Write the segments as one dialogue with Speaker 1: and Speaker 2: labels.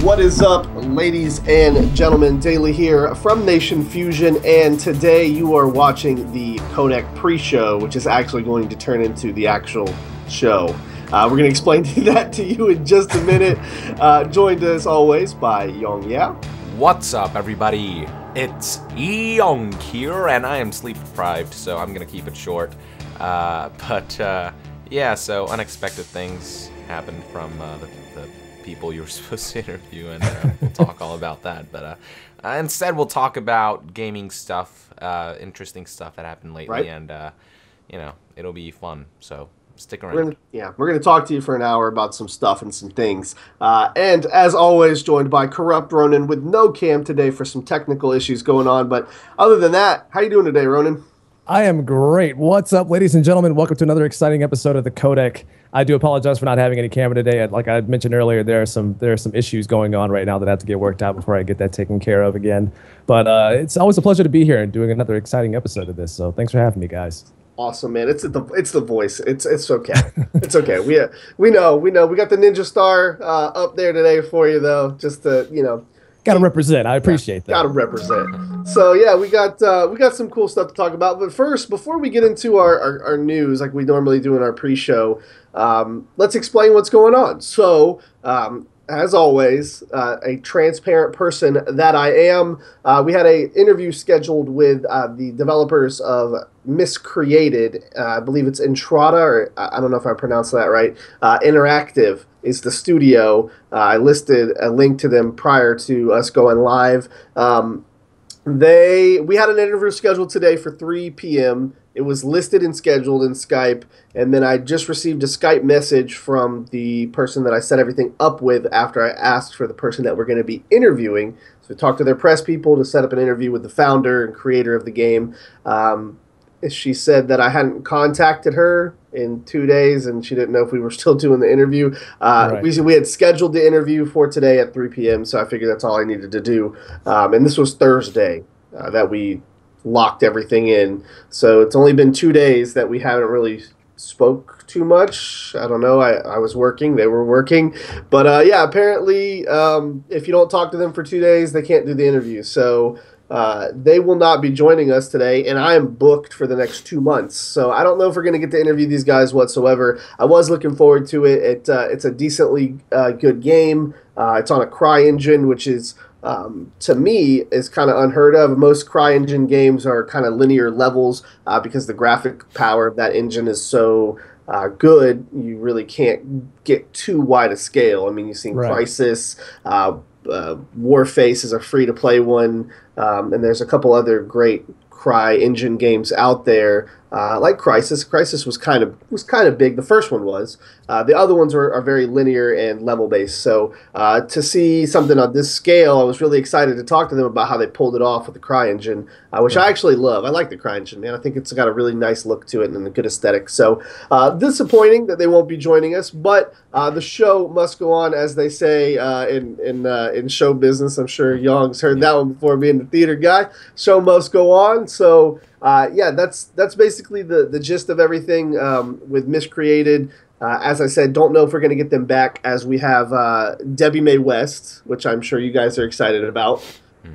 Speaker 1: What is up, ladies and gentlemen? Daily here from Nation Fusion, and today you are watching the Codec pre-show, which is actually going to turn into the actual show. We're going to explain that to you in just a minute. Joined as always by Yong Yao.
Speaker 2: What's up, everybody? It's Yong here, and I am sleep deprived, so I'm going to keep it short. Yeah, so unexpected things happened from the people you were supposed to interview, and we'll talk all about that. But instead, we'll talk about gaming stuff, interesting stuff that happened lately,
Speaker 1: right.
Speaker 2: And you know, it'll be fun. So stick around.
Speaker 1: We're gonna talk to you for an hour about some stuff and some things. And as always, joined by Corrupt Ronan with no cam today for some technical issues going on. But other than that, how you doing today, Ronan?
Speaker 3: I am great. What's up, ladies and gentlemen? Welcome to another exciting episode of the Codec. I do apologize for not having any camera today. Like I mentioned earlier, there are some issues going on right now that have to get worked out before I get that taken care of again. But it's always a pleasure to be here and doing another exciting episode of this. So thanks for having me, guys.
Speaker 1: Awesome, man. It's the voice. It's okay. It's okay. We know. We got the Ninja Star up there today for you, though. Just to
Speaker 3: Gotta represent. I appreciate that.
Speaker 1: Gotta represent. So yeah, we got some cool stuff to talk about. But first, before we get into our news like we normally do in our pre-show, let's explain what's going on. So as always, a transparent person that I am, we had an interview scheduled with the developers of Miscreated. I believe it's Entrada, or I don't know if I pronounced that right. Interactive is the studio. I listed a link to them prior to us going live. We had an interview scheduled today for 3 p.m. It was listed and scheduled in Skype, and then I just received a Skype message from the person that I set everything up with after I asked for the person that we're going to be interviewing. So we talked to their press people to set up an interview with the founder and creator of the game. She said that I hadn't contacted her in 2 days, and she didn't know if we were still doing the interview.
Speaker 3: Right.
Speaker 1: We had scheduled the interview for today at 3 p.m., so I figured that's all I needed to do. And this was Thursday that we locked everything in. So it's only been 2 days that we haven't really spoke too much. I don't know. I was working. They were working. But yeah, apparently if you don't talk to them for 2 days, they can't do the interview. So they will not be joining us today, and I am booked for the next 2 months. So I don't know if we're going to get to interview these guys whatsoever. I was looking forward to it. It's a decently good game. It's on a CryEngine, which is to me is kind of unheard of. Most CryEngine games are kind of linear levels because the graphic power of that engine is so good. You really can't get too wide a scale. I mean, you've seen
Speaker 3: Right.
Speaker 1: Crysis. Warface is a free-to-play one, and there's a couple other great CryEngine games out there, like Crysis. Crysis was kind of big. The first one was. The other ones are very linear and level-based. So to see something on this scale, I was really excited to talk to them about how they pulled it off with the CryEngine, which I actually love. I like the CryEngine, man. I think it's got a really nice look to it and a good aesthetic. So disappointing that they won't be joining us, but the show must go on, as they say in show business. I'm sure Young's heard that one before, being the theater guy. Show must go on. So yeah, that's basically the gist of everything with Miscreated. As I said, don't know if we're going to get them back, as we have Debbie Mae West, which I'm sure you guys are excited about,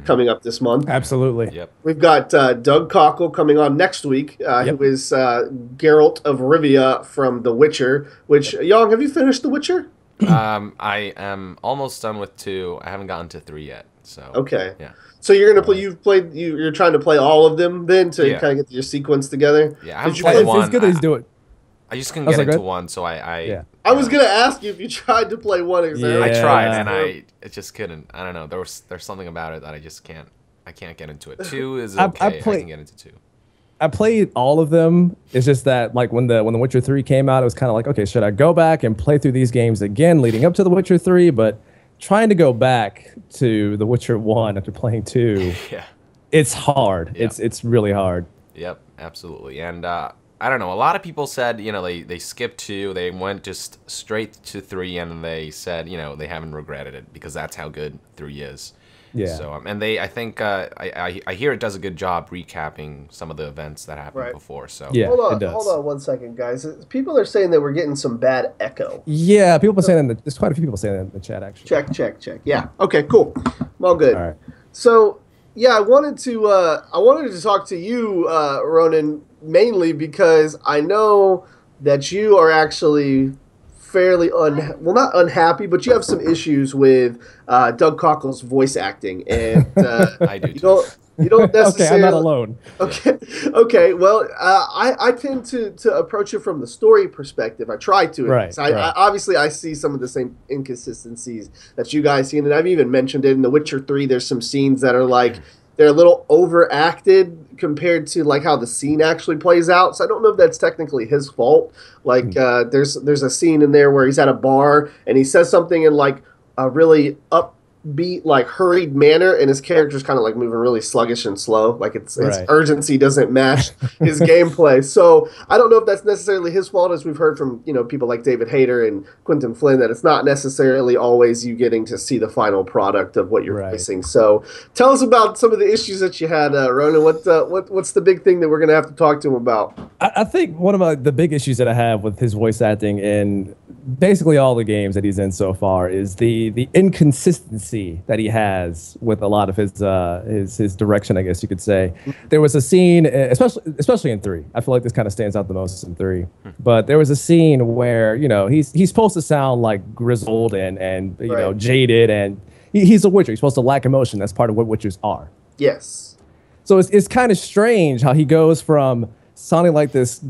Speaker 1: coming up this month.
Speaker 3: Absolutely.
Speaker 2: Yep.
Speaker 1: We've got Doug Cockle coming on next week, who is Geralt of Rivia from The Witcher, which, Young, have you finished The Witcher?
Speaker 2: I am almost done with 2. I haven't gotten to 3 yet. So
Speaker 1: Okay.
Speaker 2: Yeah.
Speaker 1: So you're gonna play. You're trying to play all of them then to kind of get your sequence together.
Speaker 2: Yeah, I haven't
Speaker 1: you
Speaker 2: played
Speaker 1: play-
Speaker 2: one.
Speaker 3: It's good that he's doing.
Speaker 2: I just couldn't
Speaker 3: Oh,
Speaker 2: get
Speaker 3: so
Speaker 2: into
Speaker 3: good?
Speaker 2: one, so I
Speaker 1: I was gonna ask you if you tried to play one.
Speaker 3: Yeah.
Speaker 2: I tried,
Speaker 3: Yeah.
Speaker 2: and I just couldn't. I don't know. There's something about it that I just can't. I can't get into it. 2 is okay. I can get into 2.
Speaker 3: I played all of them. It's just that, like, when the Witcher 3 came out, it was kind of like, okay, should I go back and play through these games again leading up to The Witcher 3? But trying to go back to The Witcher 1 after playing 2,
Speaker 2: Yeah.
Speaker 3: it's hard.
Speaker 2: Yeah.
Speaker 3: It's really hard.
Speaker 2: Yep. Absolutely. And I don't know. A lot of people said, they skipped 2, they went just straight to 3, and they said, they haven't regretted it because that's how good 3 is.
Speaker 3: Yeah.
Speaker 2: So and I think I hear it does a good job recapping some of the events that happened before. So
Speaker 3: yeah,
Speaker 1: hold
Speaker 3: it does.
Speaker 1: on 1 second, guys. People are saying that we're getting some bad echo.
Speaker 3: Yeah, people are saying there's quite a few people saying that in the chat actually.
Speaker 1: Check. Yeah. Okay. Cool. I'm all good.
Speaker 3: All right.
Speaker 1: So yeah, I wanted to talk to you, Ronan, mainly because I know that you are actually fairly not unhappy, but you have some issues with Doug Cockle's voice acting, and
Speaker 2: I do.
Speaker 1: You don't necessarily.
Speaker 3: Okay, I'm not alone.
Speaker 1: Okay. Well, I tend to approach it from the story perspective. I try to.
Speaker 3: Right.
Speaker 1: I obviously I see some of the same inconsistencies that you guys see, and I've even mentioned it in The Witcher 3. There's some scenes that are like they're a little overacted compared to like how the scene actually plays out. So I don't know if that's technically his fault. Like there's a scene in there where he's at a bar and he says something in like a really upbeat, like hurried manner, and his character's kind of like moving really sluggish and slow. Like its urgency doesn't match his gameplay. So I don't know if that's necessarily his fault, as we've heard from people like David Hayter and Quentin Flynn, that it's not necessarily always you getting to see the final product of what you're facing. So tell us about some of the issues that you had, Ronan. What's the big thing that we're going to have to talk to him about?
Speaker 3: I think one of the big issues that I have with his voice acting in basically all the games that he's in so far is the inconsistency that he has with a lot of his direction, I guess you could say. There was a scene, especially in 3. I feel like this kind of stands out the most in 3. But there was a scene where he's supposed to sound like grizzled and jaded, and he's a Witcher. He's supposed to lack emotion. That's part of what Witchers are.
Speaker 1: Yes.
Speaker 3: So it's kind of strange how he goes from sounding like this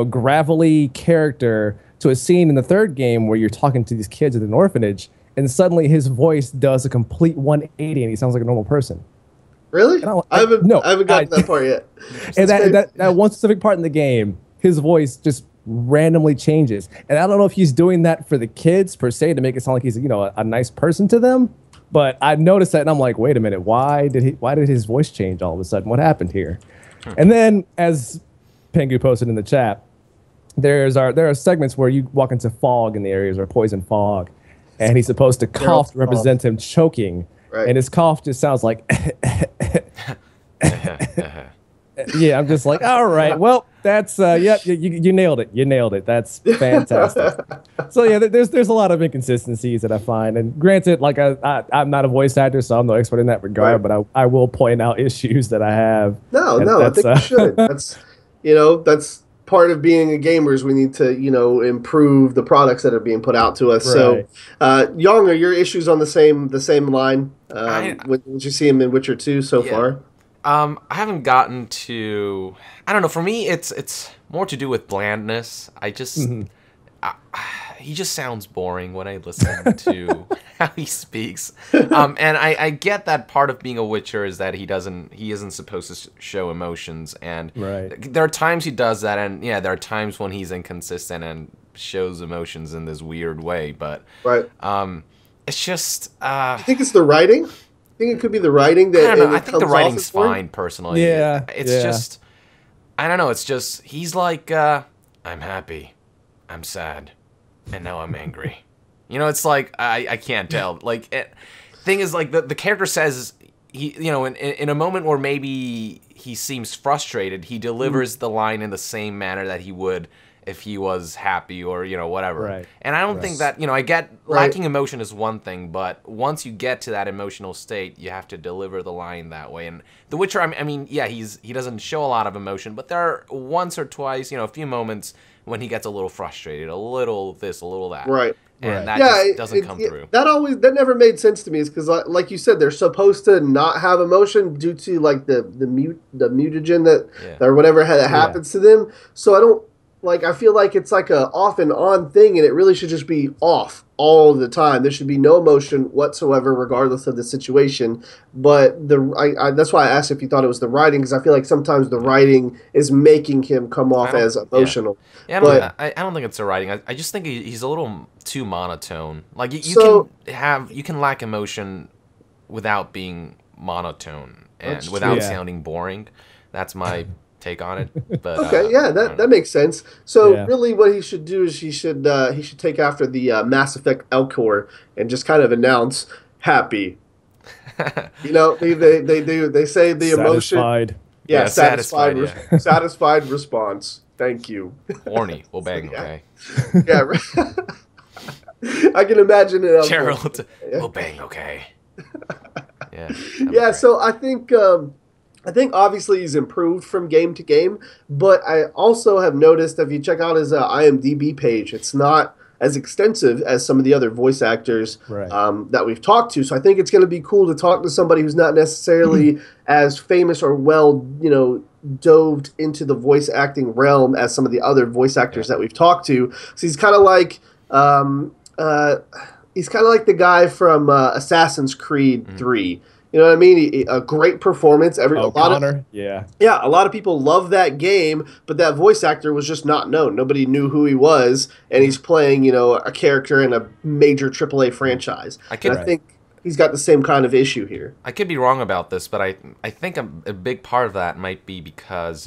Speaker 3: gravelly character to a scene in the 3rd game where you're talking to these kids at an orphanage, and suddenly his voice does a complete 180 and he sounds like a normal person.
Speaker 1: Really? I haven't gotten that part yet.
Speaker 3: And that one specific part in the game, his voice just randomly changes. And I don't know if he's doing that for the kids per se to make it sound like he's a nice person to them. But I noticed that and I'm like, wait a minute, why did his voice change all of a sudden? What happened here? And then, as Pengu posted in the chat, there are segments where you walk into fog in the areas, or poison fog, and he's supposed to cough to represent him choking, and his cough just sounds like yeah. I'm just like, all right, well, that's you nailed it. You nailed it. That's fantastic. So yeah, there's a lot of inconsistencies that I find, and granted, like I'm not a voice actor, so I'm no expert in that regard, but I will point out issues that I have.
Speaker 1: No, I think you should. That's that's part of being a gamer, is we need to improve the products that are being put out to us. So Young, are your issues on the same line? Did you see him in Witcher 2 so far?
Speaker 2: I haven't gotten to. I don't know. For me, it's more to do with blandness. I just he just sounds boring when I listen to how he speaks. And I get that part of being a Witcher is that he isn't supposed to show emotions, and there are times he does that, and there are times when he's inconsistent and shows emotions in this weird way. But it's just.
Speaker 1: I think it's the writing. I think it could be the writing that.
Speaker 2: I don't know. I think the writing's fine, personally.
Speaker 3: Yeah,
Speaker 2: it's just. I don't know. It's just he's like, I'm happy, I'm sad, and now I'm angry. It's like I can't tell. Like, thing is, like the character says he, in a moment where maybe he seems frustrated, he delivers the line in the same manner that he would if he was happy or whatever.
Speaker 3: Right.
Speaker 2: And I don't think that I get lacking emotion is one thing, but once you get to that emotional state, you have to deliver the line that way. And The Witcher, I mean, he doesn't show a lot of emotion, but there are once or twice, a few moments when he gets a little frustrated, a little this, a little that.
Speaker 1: Right.
Speaker 2: And that just doesn't come through.
Speaker 1: That never made sense to me, is because, like you said, they're supposed to not have emotion due to like the mutagen that or whatever that happens to them. So I don't. I feel like it's like a off and on thing, and it really should just be off all the time. There should be no emotion whatsoever, regardless of the situation. But that's why I asked if you thought it was the writing, because I feel like sometimes the writing is making him come off as emotional.
Speaker 2: Yeah, I don't think it's the writing. I just think he's a little too monotone. Like you can lack emotion without being monotone and without sounding boring. That's my take on it. But
Speaker 1: Okay, yeah,
Speaker 2: I don't
Speaker 1: that
Speaker 2: know.
Speaker 1: makes sense. So
Speaker 3: Yeah.
Speaker 1: really, what he should do is he should take after the Mass Effect Elcor and just kind of announce happy. You know, they say the emotion.
Speaker 3: Satisfied.
Speaker 1: Yeah,
Speaker 2: Yeah, satisfied, yeah.
Speaker 1: satisfied response. Thank you.
Speaker 2: Horny. We'll bang,
Speaker 1: yeah.
Speaker 2: okay.
Speaker 1: Yeah, right. I can imagine it.
Speaker 2: Gerald, we'll bang, okay. Yeah. that'd be
Speaker 1: Yeah,
Speaker 2: great.
Speaker 1: so I think obviously he's improved from game to game, but I also have noticed if you check out his IMDb page, it's not as extensive as some of the other voice actors
Speaker 3: Right.
Speaker 1: that we've talked to. So I think it's going to be cool to talk to somebody who's not necessarily as famous or well, doved into the voice acting realm as some of the other voice actors that we've talked to. So he's kind of like the guy from Assassin's Creed 3. You know what I mean? A great performance. A lot of
Speaker 3: Connor. Yeah.
Speaker 1: yeah, a lot of people love that game, but that voice actor was just not known. Nobody knew who he was, and he's playing, a character in a major AAA franchise.
Speaker 2: I could-
Speaker 1: And I think he's got the same kind of issue here.
Speaker 2: I could be wrong about this, but I think a big part of that might be because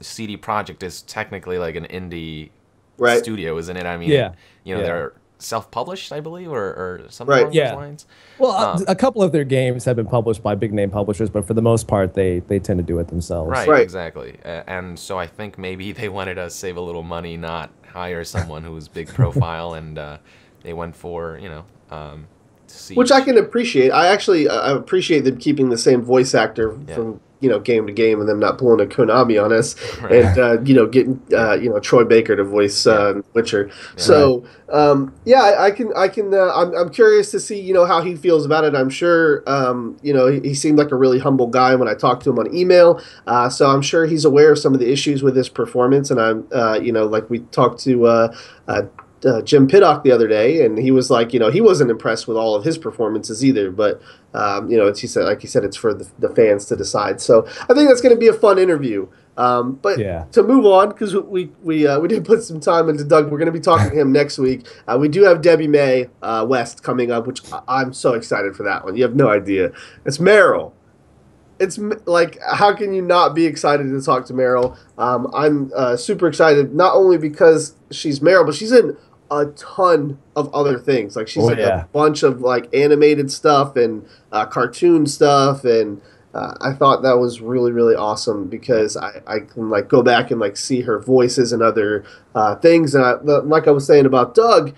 Speaker 2: CD Projekt is technically like an indie
Speaker 1: Right.
Speaker 2: studio, isn't it? I mean,
Speaker 3: Yeah.
Speaker 2: they're self-published, I believe, or something
Speaker 1: Right.
Speaker 2: along
Speaker 3: Yeah.
Speaker 2: those lines.
Speaker 3: Well, a couple of their games have been published by big name publishers, but for the most part, they tend to do it themselves.
Speaker 2: Right,
Speaker 1: Right.
Speaker 2: exactly. And so I think maybe they wanted to save a little money, not hire someone who was big profile, and they went for, Siege.
Speaker 1: Which I can appreciate. I appreciate them keeping the same voice actor from game to game, and them not pulling a Konami on us, and getting Troy Baker to voice Witcher. So I'm curious to see how he feels about it. I'm sure he seemed like a really humble guy when I talked to him on email. So I'm sure he's aware of some of the issues with his performance, and I'm like we talked to. Jim Piddock the other day, and he was like, he wasn't impressed with all of his performances either. But he said, like he said, it's for the fans to decide. So I think that's going to be a fun interview. But to move on, because we did put some time into Doug, we're going to be talking to him next week. We do have Debbie Mae West coming up, which I'm so excited for that one. You have no idea. It's Meryl. It's like, how can you not be excited to talk to Meryl? I'm super excited, not only because she's Meryl, but she's in a ton of other things. Like she's in a bunch of like animated stuff and cartoon stuff, and I thought that was really, really awesome because I can like go back and like see her voices and other things. And like I was saying about Doug,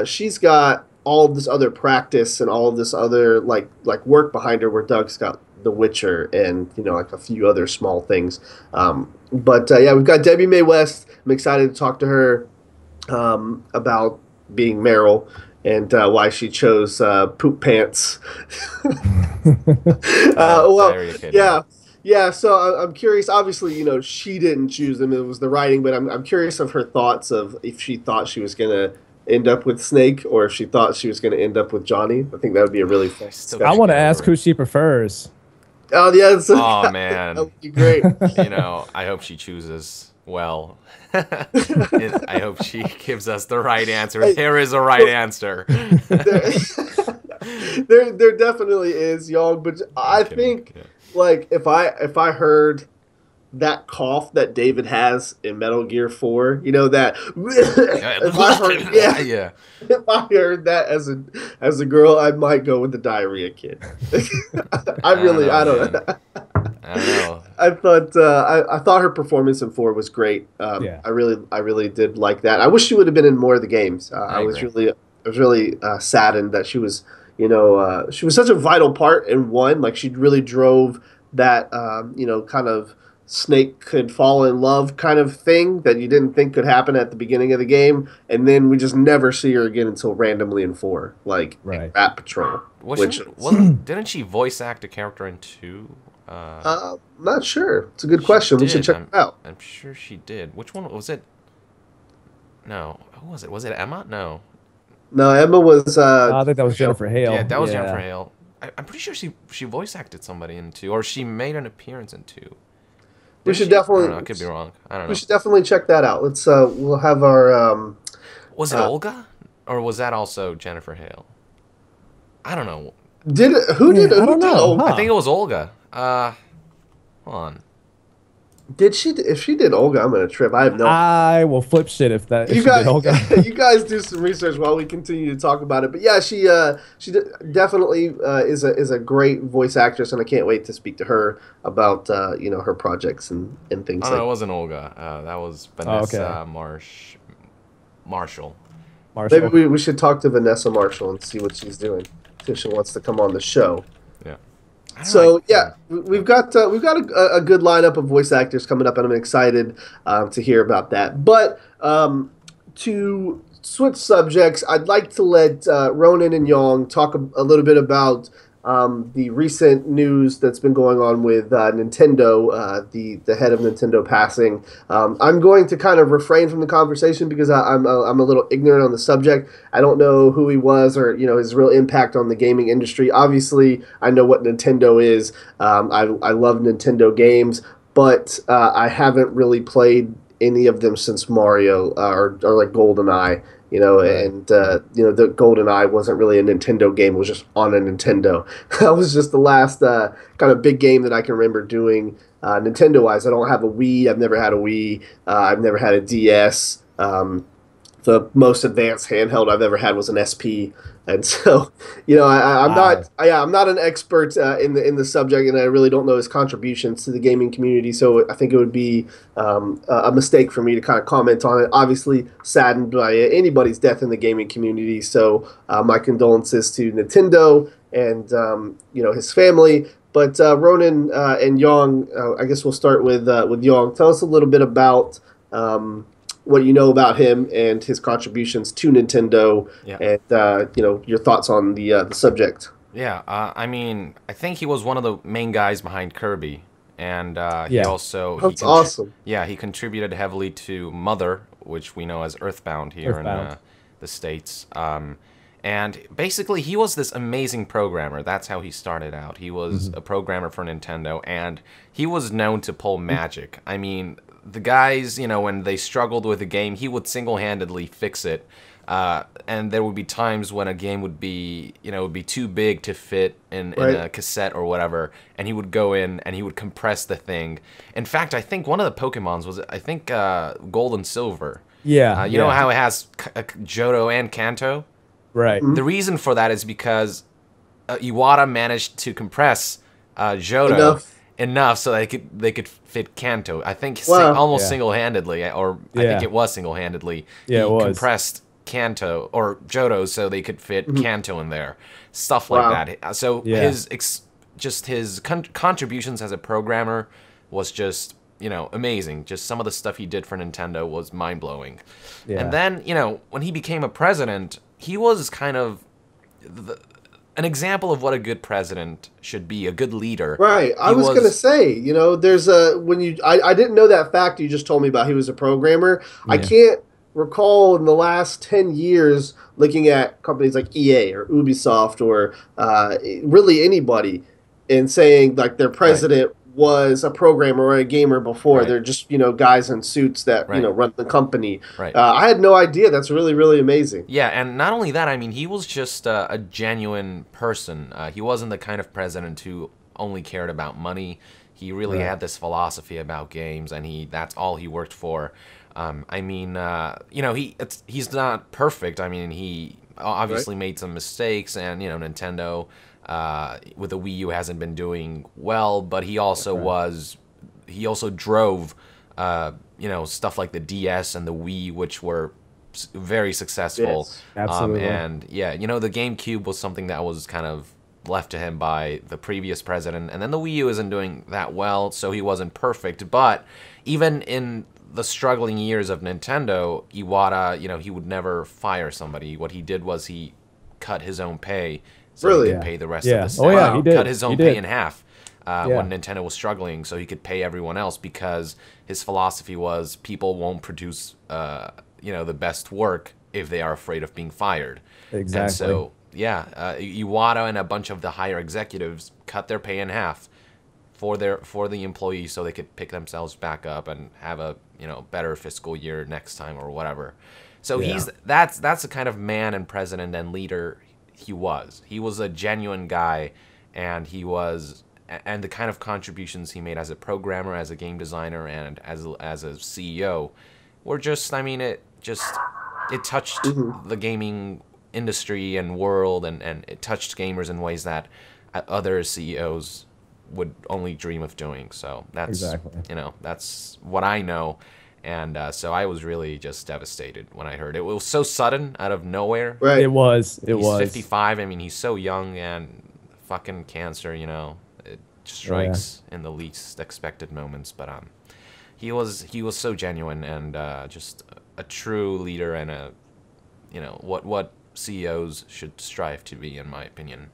Speaker 1: she's got all of this other practice and all of this other like work behind her, where Doug's got The Witcher and like a few other small things. But we've got Debbie Mae West. I'm excited to talk to her about being Meryl and why she chose poop pants. Yeah. So I'm curious. Obviously, she didn't choose them; it was the writing. But I'm curious of her thoughts of if she thought she was gonna end up with Snake or if she thought she was gonna end up with Johnny. I think that would be a really fun discussion.
Speaker 3: I want to ask who she prefers.
Speaker 1: Oh yeah.
Speaker 2: Oh man,
Speaker 1: that would be great.
Speaker 2: I hope she chooses well. I hope she gives us the right answer.
Speaker 1: Hey,
Speaker 2: there is a right answer.
Speaker 1: there definitely is, Young, but I think like if I heard that cough that David has in Metal Gear 4, that if I heard that as a girl, I might go with the diarrhea kid. I don't know.
Speaker 2: I don't know.
Speaker 1: I thought her performance in 4 was great. I really did like that. I wish she would have been in more of the games. I was really saddened that she was she was such a vital part in 1. Like she really drove that kind of Snake could fall in love kind of thing that you didn't think could happen at the beginning of the game, and then we just never see her again until randomly in 4, like Rat Patrol.
Speaker 2: Didn't she voice act a character in 2?
Speaker 1: Not sure. It's a good question. We should check it out.
Speaker 2: I'm sure she did. Which one was it? No, who was it? Was it Emma? No,
Speaker 1: Emma was.
Speaker 3: I think that was Jennifer Hale.
Speaker 2: Yeah, that was Jennifer Hale. I'm pretty sure she voice acted somebody in 2, or she made an appearance in 2.
Speaker 1: We should definitely.
Speaker 2: I don't know, I could be wrong. I don't know.
Speaker 1: We should definitely check that out. Let's. We'll have our.
Speaker 2: Was it Olga, or was that also Jennifer Hale? I don't know.
Speaker 1: Who did?
Speaker 3: I don't know.
Speaker 2: I think it was Olga. Hold on.
Speaker 1: Did she? If she did Olga, I'm gonna trip. I have no.
Speaker 3: I will flip shit if
Speaker 1: You
Speaker 3: she did
Speaker 1: guys,
Speaker 3: Olga.
Speaker 1: you guys do some research while we continue to talk about it. But yeah, definitely is a great voice actress, and I can't wait to speak to her about her projects and things
Speaker 2: Oh no,
Speaker 1: like.
Speaker 2: it wasn't Olga. That was
Speaker 3: Oh, okay.
Speaker 2: Vanessa Marshall.
Speaker 1: Maybe
Speaker 3: Marshall.
Speaker 1: we should talk to Vanessa Marshall and see what she's doing. See if she wants to come on the show.
Speaker 2: Yeah. I don't know.
Speaker 1: So yeah, we've got a good lineup of voice actors coming up, and I'm excited to hear about that. But to switch subjects, I'd like to let Ronan and Yong talk a little bit about the recent news that's been going on with Nintendo, the head of Nintendo passing. I'm going to kind of refrain from the conversation because I'm a little ignorant on the subject. I don't know who he was or his real impact on the gaming industry. Obviously, I know what Nintendo is. I love Nintendo games, but I haven't really played any of them since Mario or like GoldenEye.
Speaker 3: Right.
Speaker 1: And the GoldenEye wasn't really a Nintendo game; it was just on a Nintendo. That was just the last kind of big game that I can remember doing Nintendo-wise. I don't have a Wii. I've never had a Wii. I've never had a DS. The most advanced handheld I've ever had was an SP, and so I'm
Speaker 3: Wow.
Speaker 1: not an expert in the subject, and I really don't know his contributions to the gaming community. So I think it would be a mistake for me to kind of comment on it. Obviously, saddened by anybody's death in the gaming community. So my condolences to Nintendo and his family. But Ronan and Yong, I guess we'll start with Yong. Tell us a little bit about. What you know about him and his contributions to Nintendo,
Speaker 2: Yeah.
Speaker 1: and your thoughts on the subject.
Speaker 2: Yeah. I mean, I think he was one of the main guys behind Kirby, and he
Speaker 3: Yeah.
Speaker 2: also
Speaker 1: That's awesome.
Speaker 2: Yeah, he contributed heavily to Mother, which we know as Earthbound here in
Speaker 3: Earthbound.
Speaker 2: the States. And basically, he was this amazing programmer. That's how he started out. He was a programmer for Nintendo, and he was known to pull magic. I mean, the guys, when they struggled with a game, he would single-handedly fix it. And there would be times when a game would be, would be too big to fit in
Speaker 1: Right.
Speaker 2: a cassette or whatever, and he would go in and he would compress the thing. In fact, I think one of the Pokemons was, Gold and Silver.
Speaker 3: Yeah.
Speaker 2: You know how it has Johto and Kanto?
Speaker 3: Right.
Speaker 2: The reason for that is because Iwata managed to compress Johto enough so they could fit Kanto. I think
Speaker 1: Wow.
Speaker 2: almost
Speaker 3: Yeah.
Speaker 2: single-handedly, or I
Speaker 3: Yeah.
Speaker 2: think it was single-handedly.
Speaker 3: Yeah,
Speaker 2: he
Speaker 3: it was.
Speaker 2: compressed Kanto or Johto so they could fit Kanto in there, stuff like
Speaker 1: Wow.
Speaker 2: that. So
Speaker 3: Yeah.
Speaker 2: his contributions as a programmer was just amazing. Just some of the stuff he did for Nintendo was mind-blowing.
Speaker 3: Yeah.
Speaker 2: And then when he became a president, he was kind of an example of what a good president should be, a good leader.
Speaker 1: Right. I
Speaker 2: He
Speaker 1: was gonna say, there's I didn't know that fact you just told me about he was a programmer. I
Speaker 3: Yeah.
Speaker 1: can't recall in the last 10 years looking at companies like EA or Ubisoft or really anybody and saying like their president was a programmer or a gamer before.
Speaker 2: Right.
Speaker 1: They're just, guys in suits that,
Speaker 2: Right.
Speaker 1: run the company.
Speaker 2: Right.
Speaker 1: I had no idea. That's really, really amazing.
Speaker 2: Yeah, and not only that, I mean, he was just a genuine person. He wasn't the kind of president who only cared about money. He really
Speaker 3: Right.
Speaker 2: had this philosophy about games, and that's all he worked for. I mean, he's not perfect. I mean, he obviously made some mistakes, and Nintendo with the Wii U hasn't been doing well, but he also drove stuff like the DS and the Wii, which were very successful.
Speaker 1: Yes.
Speaker 3: Absolutely.
Speaker 2: And yeah, the GameCube was something that was kind of left to him by the previous president, and then the Wii U isn't doing that well, so he wasn't perfect. But even in the struggling years of Nintendo, Iwata, he would never fire somebody. What he did was he cut his own pay so
Speaker 1: Really?
Speaker 2: he could
Speaker 3: Yeah.
Speaker 2: pay the rest
Speaker 3: Yeah.
Speaker 2: of the
Speaker 3: Oh,
Speaker 2: staff.
Speaker 3: yeah, he did.
Speaker 2: Cut his own
Speaker 3: He
Speaker 2: pay
Speaker 3: did.
Speaker 2: in half
Speaker 3: Yeah.
Speaker 2: when Nintendo was struggling, so he could pay everyone else, because his philosophy was people won't produce, the best work if they are afraid of being fired.
Speaker 3: Exactly.
Speaker 2: And so, yeah, Iwata and a bunch of the higher executives cut their pay in half for the employees so they could pick themselves back up and have a better fiscal year next time or whatever. So
Speaker 3: Yeah.
Speaker 2: that's the kind of man and president and leader he was. He was a genuine guy, and he was and the kind of contributions he made as a programmer, as a game designer, and as a CEO were just, I mean, it touched the gaming industry and world, and it touched gamers in ways that other CEOs would only dream of doing. So that's that's what I know. And so I was really just devastated when I heard it. It was so sudden, out of nowhere.
Speaker 1: Right.
Speaker 3: It was.
Speaker 2: He's 55. I mean, he's so young, and fucking cancer, it strikes in the least expected moments. But he was so genuine, and just a true leader, and what CEOs should strive to be, in my opinion.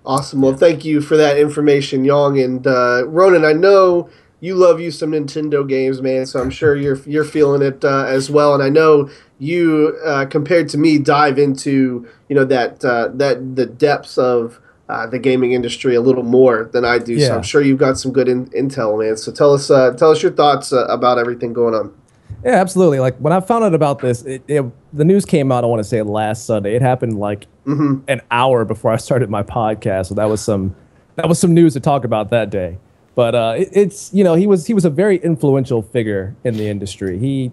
Speaker 1: Awesome. Well, thank you for that information, Yong. And Ronan, I know you love you some Nintendo games, man, so I'm sure you're feeling it as well. And I know you, compared to me, dive into that the depths of the gaming industry a little more than I do. Yeah. So I'm sure you've got some good intel, man. So tell us your thoughts about everything going on.
Speaker 3: Yeah, absolutely. Like when I found out about this, the news came out, I want to say last Sunday. It happened like an hour before I started my podcast. So that was some news to talk about that day. But he was a very influential figure in the industry. He,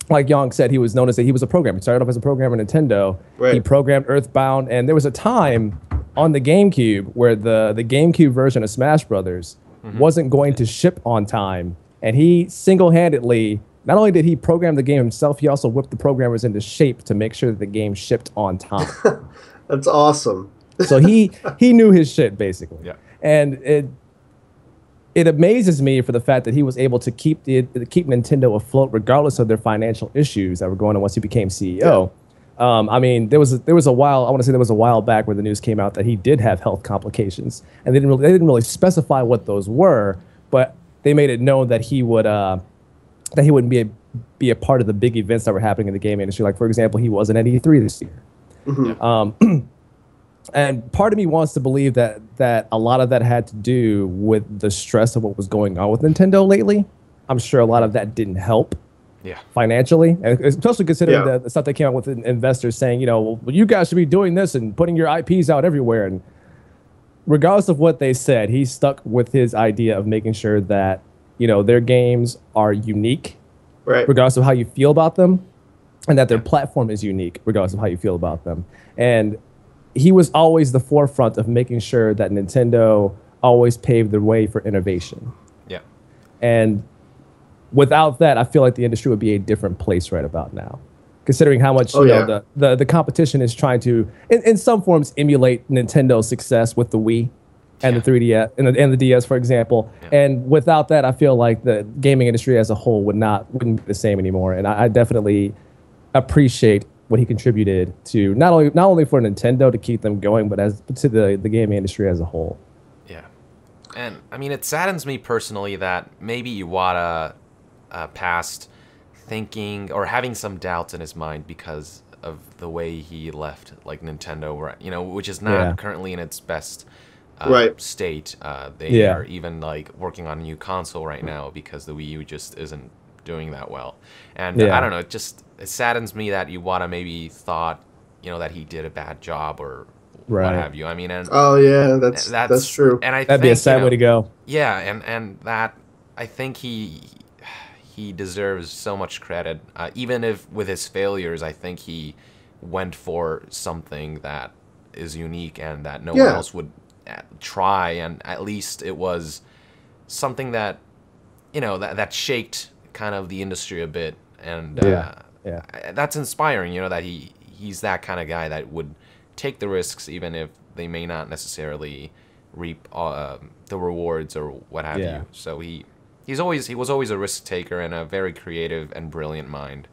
Speaker 3: like Yong said, he was known as he was a programmer. He started off as a programmer at Nintendo. Right. He programmed Earthbound, and there was a time on the GameCube where the GameCube version of Smash Brothers wasn't going to ship on time, and he single-handedly, not only did he program the game himself, he also whipped the programmers into shape to make sure that the game shipped on time.
Speaker 1: That's awesome.
Speaker 3: So he knew his shit, basically. Yeah. And it amazes me for the fact that he was able to keep Nintendo afloat regardless of their financial issues that were going on once he became CEO. Yeah. I mean, there was a while back where the news came out that he did have health complications, and they didn't really specify what those were, but they made it known that he wouldn't be a part of the big events that were happening in the game industry. Like, for example, he wasn't at E3 this year. And part of me wants to believe that a lot of that had to do with the stress of what was going on with Nintendo lately. I'm sure a lot of that didn't help financially, and especially considering the stuff that came out with investors saying, well, you guys should be doing this and putting your IPs out everywhere. And regardless of what they said, he stuck with his idea of making sure that their games are unique, regardless of how you feel about them, and that their platform is unique, regardless of how you feel about them. And he was always the forefront of making sure that Nintendo always paved the way for innovation. Yeah. And without that, I feel like the industry would be a different place right about now, considering how much the competition is trying to, in some forms, emulate Nintendo's success with the Wii and the 3DS and the DS, for example. Yeah. And without that, I feel like the gaming industry as a whole wouldn't be the same anymore. And I definitely appreciate what he contributed to not only for Nintendo to keep them going, but to the gaming industry as a whole.
Speaker 2: Yeah, and I mean, it saddens me personally that maybe Iwata passed thinking or having some doubts in his mind because of the way he left, like Nintendo, which is not currently in its best state. They are even like working on a new console right now because the Wii U just isn't doing that well. And I don't know, it saddens me that Iwata maybe thought, that he did a bad job or what have you. I mean, and
Speaker 1: that's true.
Speaker 2: And
Speaker 3: that'd be a sad way to go.
Speaker 2: Yeah, and that I think he deserves so much credit. Even if with his failures, I think he went for something that is unique and that no one else would try, and at least it was something that that shaked kind of the industry a bit, and that's inspiring. That he's that kind of guy that would take the risks even if they may not necessarily reap the rewards or what have you. So he was always a risk taker and a very creative and brilliant mind,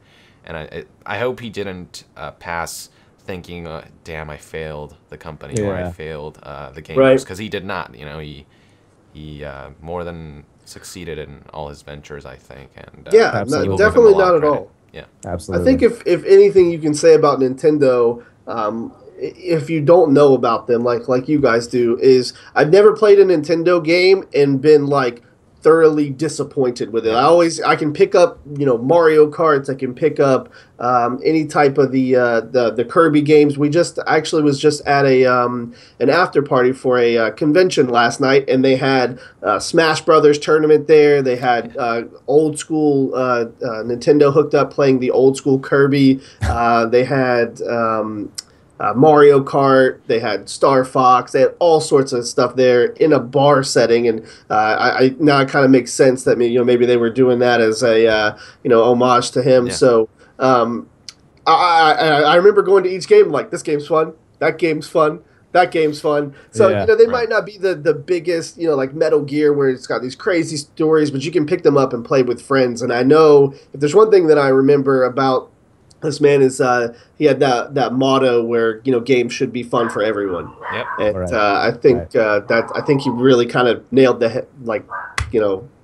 Speaker 2: and I hope he didn't pass thinking, damn, I failed the company or I failed the gamers, because he did not. He more than succeeded in all his ventures, I think. And
Speaker 1: definitely not at all.
Speaker 2: Yeah,
Speaker 1: absolutely. I think if anything you can say about Nintendo, if you don't know about them like you guys do, is I've never played a Nintendo game and been like thoroughly disappointed with it. I can pick up, Mario Karts. I can pick up any type of the Kirby games. We just actually was just at an after party for a convention last night, and they had Smash Brothers tournament there. They had old school Nintendo hooked up playing the old school Kirby. They had Mario Kart, they had Star Fox, they had all sorts of stuff there in a bar setting, and I now it kind of makes sense that maybe they were doing that as a homage to him. Yeah. So I remember going to each game like, this game's fun, that game's fun. That game's fun. So, they might not be the biggest, like Metal Gear where it's got these crazy stories, but you can pick them up and play with friends. And I know if there's one thing that I remember about this man is he had that motto where games should be fun for everyone.
Speaker 2: Yep.
Speaker 1: And I think he really kind of nailed the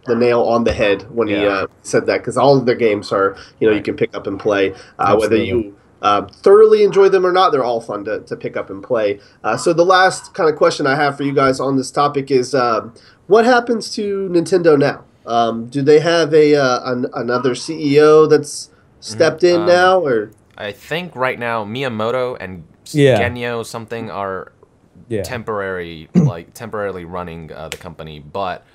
Speaker 1: nail on the head when he said that, because all of their games are you can pick up and play whether you thoroughly enjoy them or not. They're all fun to pick up and play. So the last kind of question I have for you guys on this topic is what happens to Nintendo now? Do they have another CEO that's stepped in now, or
Speaker 2: I think right now Miyamoto and Genyo something are temporarily running the company, but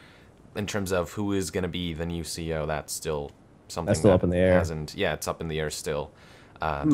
Speaker 2: in terms of who is going to be the new CEO, that's still something that's
Speaker 3: still up in the air.
Speaker 2: It's up in the air still.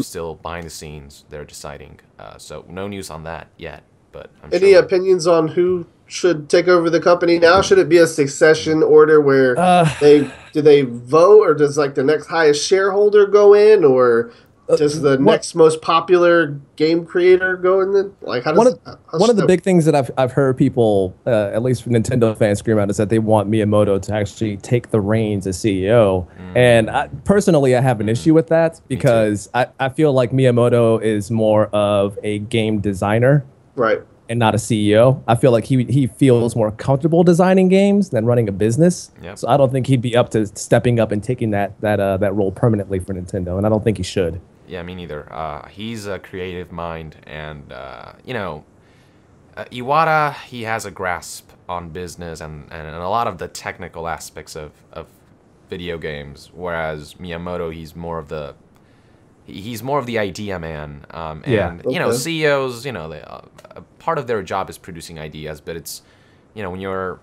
Speaker 2: Still behind the scenes, they're deciding. So no news on that yet. But
Speaker 1: any opinions on who should take over the company now? Should it be a succession order where do they vote, or does the next highest shareholder go in, or does the next most popular game creator go in? Then
Speaker 3: one of the big things that I've heard people, at least Nintendo fans, scream out is that they want Miyamoto to actually take the reins as CEO. And personally, I have an issue with that, because I feel like Miyamoto is more of a game designer. Right. And not a CEO. I feel like he feels more comfortable designing games than running a business. Yep. So I don't think he'd be up to stepping up and taking that role permanently for Nintendo, and I don't think he should.
Speaker 2: Yeah, me neither. He's a creative mind, and Iwata, he has a grasp on business and a lot of the technical aspects of video games, whereas Miyamoto, he's more of the idea man. CEOs, part of their job is producing ideas, but it's, when you're,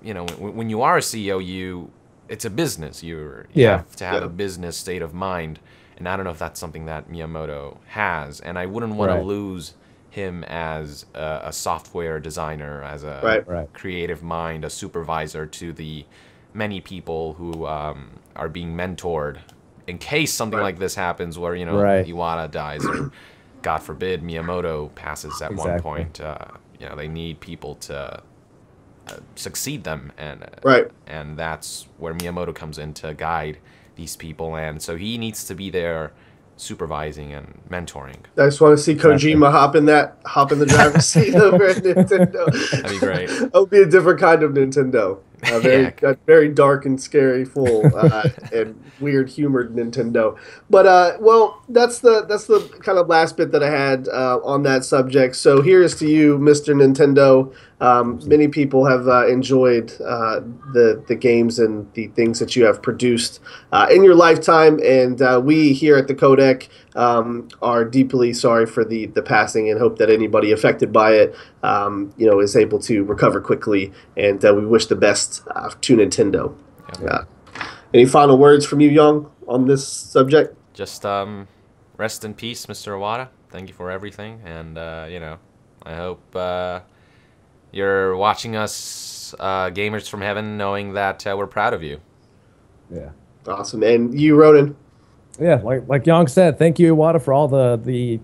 Speaker 2: when you are a CEO, it's a business. You have to have a business state of mind, and I don't know if that's something that Miyamoto has, and I wouldn't want to lose him as a software designer, as a creative mind, a supervisor to the many people who are being mentored, in case something like this happens where, Iwata dies, or God forbid Miyamoto passes at one point. They need people to succeed them, and that's where Miyamoto comes in to guide these people, and so he needs to be there supervising and mentoring.
Speaker 1: I just want to see Kojima hop in the driver's seat over at Nintendo.
Speaker 2: That'd be great.
Speaker 1: It'll be a different kind of Nintendo. A very dark and scary, full and weird humored Nintendo. But that's the kind of last bit that I had on that subject. So here's to you, Mr. Nintendo. Many people have enjoyed the games and the things that you have produced in your lifetime, and we here at the Codec are deeply sorry for the passing, and hope that anybody affected by it is able to recover quickly, and we wish the best to Nintendo. Any final words from you, Young, on this subject?
Speaker 2: Just rest in peace, Mr. Iwata. Thank you for everything, and I hope you're watching us, gamers from heaven, knowing that we're proud of you.
Speaker 3: Yeah.
Speaker 1: Awesome. And you, Ronan?
Speaker 3: Yeah, like Young said, thank you, Iwata, for all the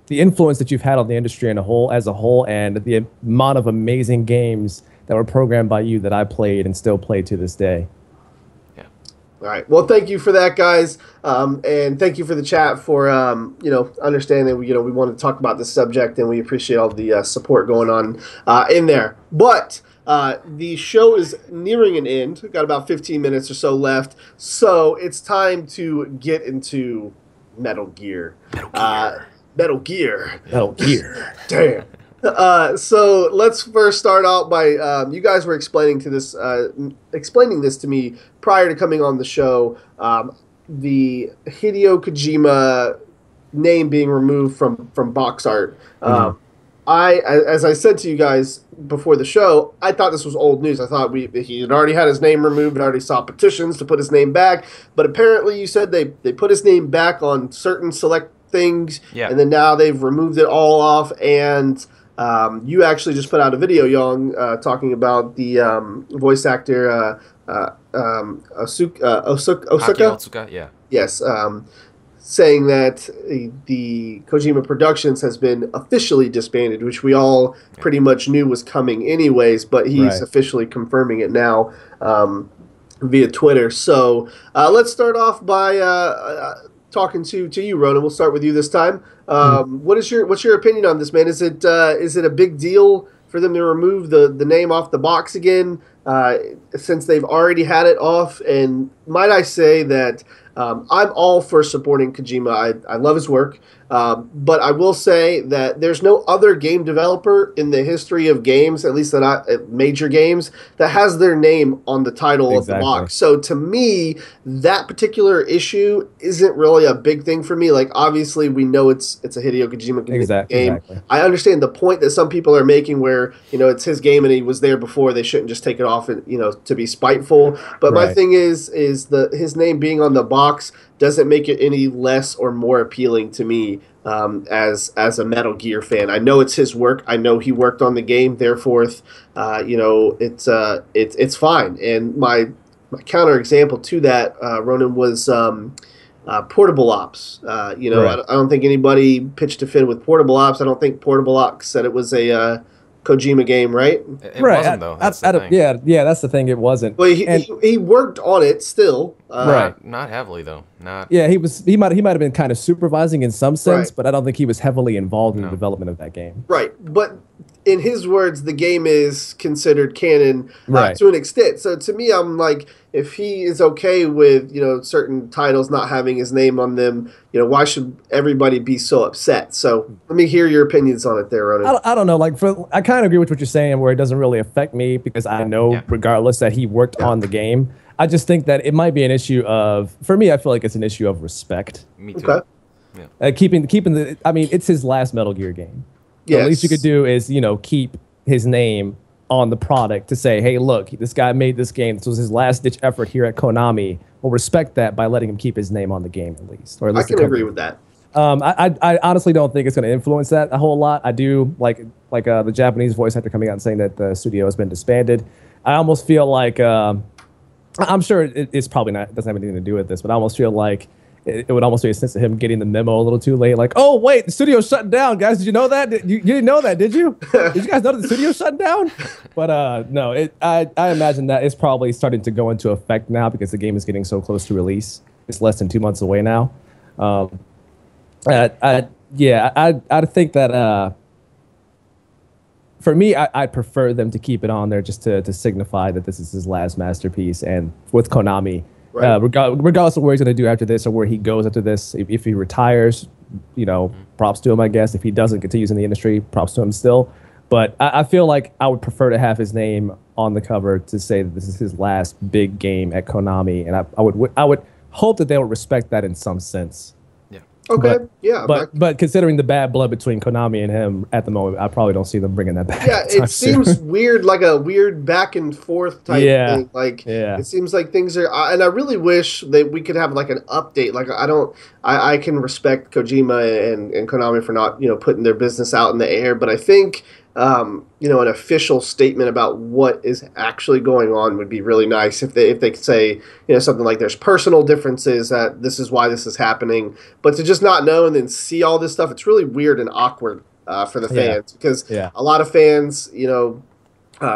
Speaker 3: influence that you've had on the industry as a whole, and the amount of amazing games that were programmed by you that I played and still play to this day.
Speaker 2: Yeah.
Speaker 1: All right. Well, thank you for that, guys, and thank you for the chat for understanding. We wanted to talk about this subject, and we appreciate all the support going on in there. But the show is nearing an end. We've got about 15 minutes or so left, so it's time to get into Metal Gear.
Speaker 3: Metal Gear.
Speaker 1: Damn. So let's first start out by you guys were explaining this to me prior to coming on the show. The Hideo Kojima name being removed from box art. As I said to you guys before the show, I thought this was old news. I thought he had already had his name removed and already saw petitions to put his name back. But apparently, you said they put his name back on certain select things, and then now they've removed it all off. And you actually just put out a video, Young, talking about the voice actor Osuka.
Speaker 2: Otsuka, yeah.
Speaker 1: Yes. Saying that the Kojima Productions has been officially disbanded, which we all pretty much knew was coming anyways, but he's officially confirming it now via Twitter. So let's start off by talking to you, Ronan. We'll start with you this time. What's your opinion on this, man? Is it a big deal for them to remove the name off the box again, since they've already had it off? And might I say that I'm all for supporting Kojima. I love his work, but I will say that there's no other game developer in the history of games, at least major games, that has their name on the title of the box. So to me, that particular issue isn't really a big thing for me. Like, obviously, we know it's a Hideo Kojima game. Exactly. I understand the point that some people are making where, it's his game and he was there before. They shouldn't just take it off and, to be spiteful. But my thing is his name being on the box doesn't make it any less or more appealing to me as a Metal Gear fan. I know it's his work. I know he worked on the game. Therefore, it's fine. And my counter example to that, Ronan, was Portable Ops. I don't think anybody pitched a fit with Portable Ops. I don't think Portable Ops said it was a Kojima game, right?
Speaker 2: It wasn't, though. That's the thing.
Speaker 3: Yeah, that's the thing. It wasn't.
Speaker 1: Well, he worked on it still.
Speaker 2: Not heavily, though.
Speaker 3: Yeah, he might have been kind of supervising in some sense, but I don't think he was heavily involved in the development of that game.
Speaker 1: Right, but in his words, the game is considered canon to an extent. So to me, I'm like, if he is okay with certain titles not having his name on them, why should everybody be so upset? So let me hear your opinions on it there, Ronan.
Speaker 3: I don't know. I kind of agree with what you're saying, where it doesn't really affect me because I know regardless that he worked on the game. I just think that it might be an issue for me, I feel like it's an issue of respect.
Speaker 2: Me too. Okay.
Speaker 3: Yeah. Keeping it's his last Metal Gear game. Yes. The least you could do is, keep his name on the product to say, hey, look, this guy made this game. This was his last ditch effort here at Konami. We'll respect that by letting him keep his name on the game at least. Or at least
Speaker 1: I can agree with that.
Speaker 3: I honestly don't think it's going to influence that a whole lot. I do like the Japanese voice actor coming out and saying that the studio has been disbanded. I almost feel like I'm sure it's probably not doesn't have anything to do with this, but I almost feel like it would almost be a sense of him getting the memo a little too late. Like, oh wait, the studio's shutting down, guys. Did you know that? You didn't know that, did you? Did you guys know that the studio's shutting down? But no, I imagine that it's probably starting to go into effect now because the game is getting so close to release. It's less than 2 months away now. I think that for me, I'd prefer them to keep it on there just to signify that this is his last masterpiece. And with Konami, regardless of what he's going to do after this or where he goes after this, if he retires, props to him, I guess. If he doesn't continues in the industry, props to him still. But I feel like I would prefer to have his name on the cover to say that this is his last big game at Konami. And I would hope that they would respect that in some sense.
Speaker 1: Okay.
Speaker 3: But considering the bad blood between Konami and him at the moment, I probably don't see them bringing that back.
Speaker 1: Yeah, it seems weird, like a weird back and forth type thing. It seems like things are, and I really wish that we could have like an update. Like I can respect Kojima and Konami for not putting their business out in the air, but I think an official statement about what is actually going on would be really nice if they could say something like there's personal differences, that this is why this is happening, but to just not know and then see all this stuff, it's really weird and awkward for the fans because a lot of fans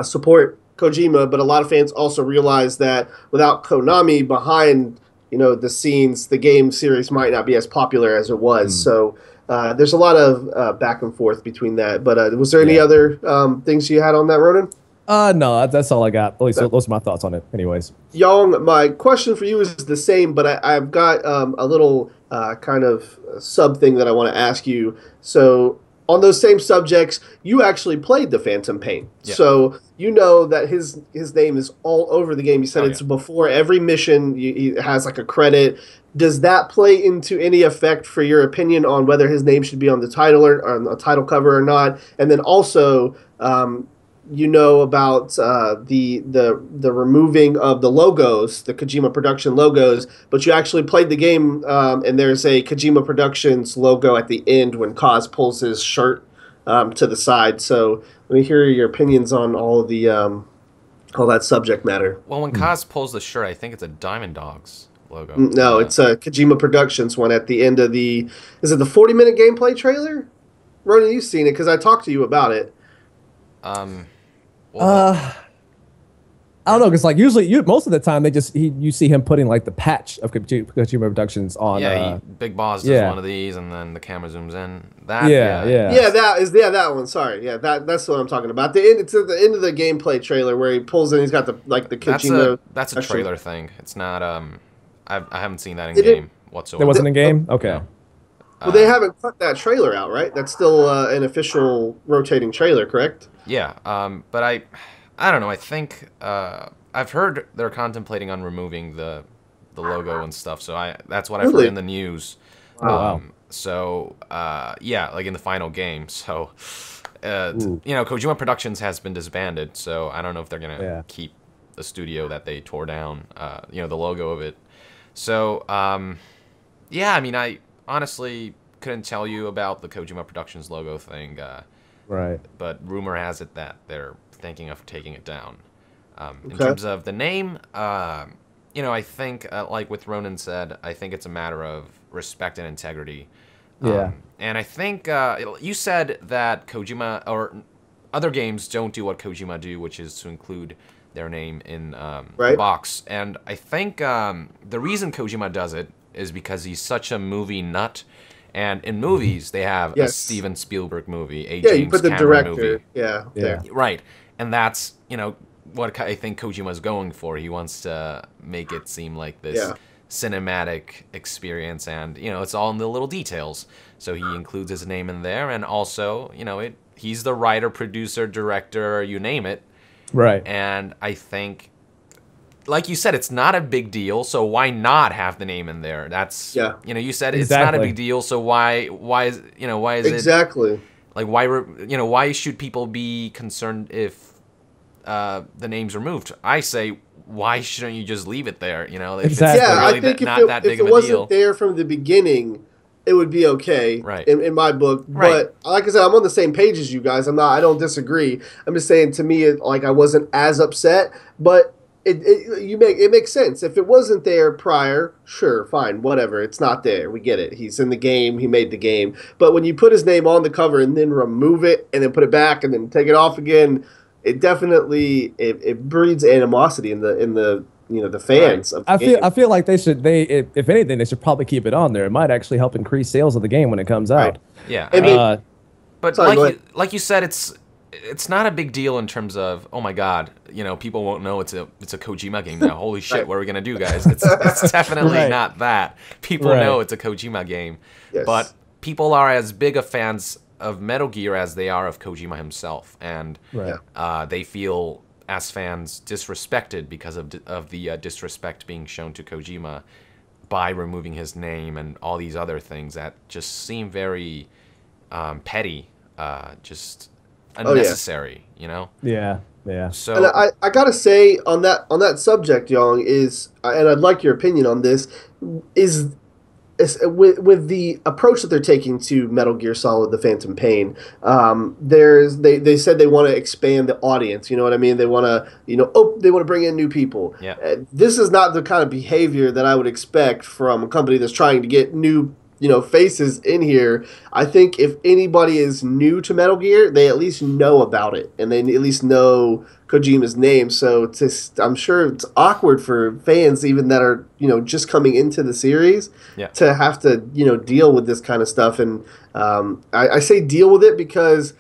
Speaker 1: support Kojima, but a lot of fans also realize that without Konami behind the scenes, the game series might not be as popular as it was. So there's a lot of back and forth between that. But was there any other things you had on that, Ronan?
Speaker 3: No, that's all I got. At least those are my thoughts on it. Anyways.
Speaker 1: Young, my question for you is the same, but I've got a little kind of sub thing that I want to ask you. So on those same subjects, you actually played the Phantom Pain, so you know that his name is all over the game. You said it's before every mission. He has like a credit. Does that play into any effect for your opinion on whether his name should be on the title or on the title cover or not? And then also, you know about the removing of the logos, the Kojima Production logos, but you actually played the game, and there's a Kojima Productions logo at the end when Kaz pulls his shirt to the side. So let me hear your opinions on all of the all that subject matter.
Speaker 2: Well, when Kaz pulls the shirt, I think it's a Diamond Dogs logo.
Speaker 1: No, it's a Kojima Productions one at the end of the. Is it the 40-minute gameplay trailer? Ronan, you've seen it because I talked to you about it.
Speaker 3: I don't know, because like usually, most of the time you see him putting like the patch of Kojima Productions on.
Speaker 2: Yeah, Big Boss does one of these, and then the camera zooms in. That
Speaker 1: that one. Sorry, that's what I'm talking about. It's at the end of the gameplay trailer where he pulls in. He's got the Kojima.
Speaker 2: That's a trailer thing. It's not. I haven't seen that in game whatsoever.
Speaker 3: It wasn't in game. Okay.
Speaker 2: No.
Speaker 1: Well, they haven't put that trailer out, right? That's still an official rotating trailer, correct?
Speaker 2: Yeah, but I don't know. I think I've heard they're contemplating on removing the logo and stuff. So that's what I've heard in the news.
Speaker 3: Wow.
Speaker 2: So yeah, like in the final game. So Kojima Productions has been disbanded. So I don't know if they're gonna keep the studio that they tore down. The logo of it. So yeah, I mean, I honestly couldn't tell you about the Kojima Productions logo thing.
Speaker 3: Right.
Speaker 2: But rumor has it that they're thinking of taking it down. In terms of the name, I think, like with Ronan said, I think it's a matter of respect and integrity.
Speaker 3: Yeah.
Speaker 2: And I think you said that Kojima or other games don't do what Kojima do, which is to include their name in the box. And I think the reason Kojima does it is because he's such a movie nut. And in movies, they have a Steven Spielberg movie, a James
Speaker 1: you put the
Speaker 2: Cameron
Speaker 1: director.
Speaker 2: movie.
Speaker 1: Yeah.
Speaker 2: Right. And that's, what I think Kojima's going for. He wants to make it seem like this cinematic experience, and, it's all in the little details. So he includes his name in there, and also, he's the writer, producer, director, you name it.
Speaker 3: Right.
Speaker 2: And I think, like you said, it's not a big deal, so why not have the name in there? That's you said it's not a big deal, so why is it
Speaker 1: exactly
Speaker 2: like why should people be concerned if the name's removed? I say, why shouldn't you just leave it there?
Speaker 3: Exactly.
Speaker 1: I think if it wasn't there from the beginning, it would be okay,
Speaker 2: right?
Speaker 1: In my book, but like I said, I'm on the same page as you guys. I don't disagree. I'm just saying, to me, I wasn't as upset, but. It makes sense. If it wasn't there prior, sure, fine, whatever. It's not there. We get it. He's in the game. He made the game. But when you put his name on the cover and then remove it and then put it back and then take it off again, it definitely it breeds animosity in the fans. Right.
Speaker 3: Of the game. I feel like if anything, they should probably keep it on there. It might actually help increase sales of the game when it comes out.
Speaker 2: Yeah. But like you said, it's not a big deal in terms of, oh my god, people won't know it's a Kojima game now. Holy shit, what are we gonna do, guys? It's definitely not that. People know it's a Kojima game, but people are as big of fans of Metal Gear as they are of Kojima himself, and they feel as fans disrespected because of the disrespect being shown to Kojima by removing his name and all these other things that just seem very petty, just unnecessary,
Speaker 3: Yeah.
Speaker 1: So, and I gotta say on that subject, Young, and I'd like your opinion on this, is with the approach that they're taking to Metal Gear Solid: The Phantom Pain. They said they want to expand the audience. You know what I mean? They want to they want to bring in new people.
Speaker 2: Yeah.
Speaker 1: This is not the kind of behavior that I would expect from a company that's trying to get new faces in here. I think if anybody is new to Metal Gear, they at least know about it, and they at least know Kojima's name. So I'm sure it's awkward for fans, even that are just coming into the series, to have to deal with this kind of stuff. And I say deal with it because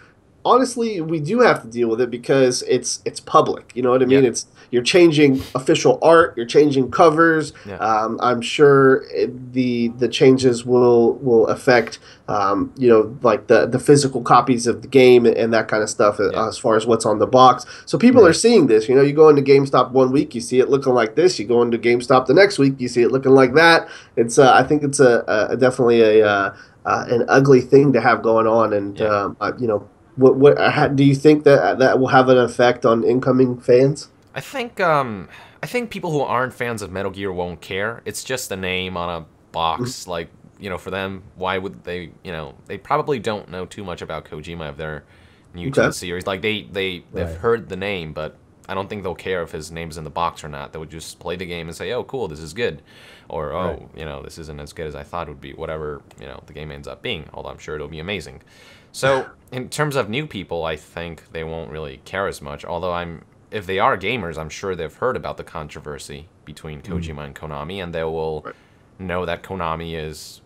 Speaker 1: honestly, we do have to deal with it because it's public. You know what I mean?
Speaker 2: Yeah.
Speaker 1: It's you're changing official art, you're changing covers.
Speaker 2: Yeah.
Speaker 1: I'm sure the changes will affect like the physical copies of the game and that kind of stuff as far as what's on the box. So people are seeing this. You go into GameStop one week, you see it looking like this. You go into GameStop the next week, you see it looking like that. It's I think it's a definitely an ugly thing to have going on, and do you think that will have an effect on incoming fans?
Speaker 2: I think people who aren't fans of Metal Gear won't care. It's just a name on a box. Like, for them, why would they? They probably don't know too much about Kojima if they're new to the series. Like they've heard the name, but I don't think they'll care if his name's in the box or not. They would just play the game and say, "Oh, cool, this is good," or "Oh, this isn't as good as I thought it would be." Whatever the game ends up being. Although I'm sure it'll be amazing. So in terms of new people, I think they won't really care as much. Although if they are gamers, I'm sure they've heard about the controversy between Kojima and Konami, and they will know that Konami is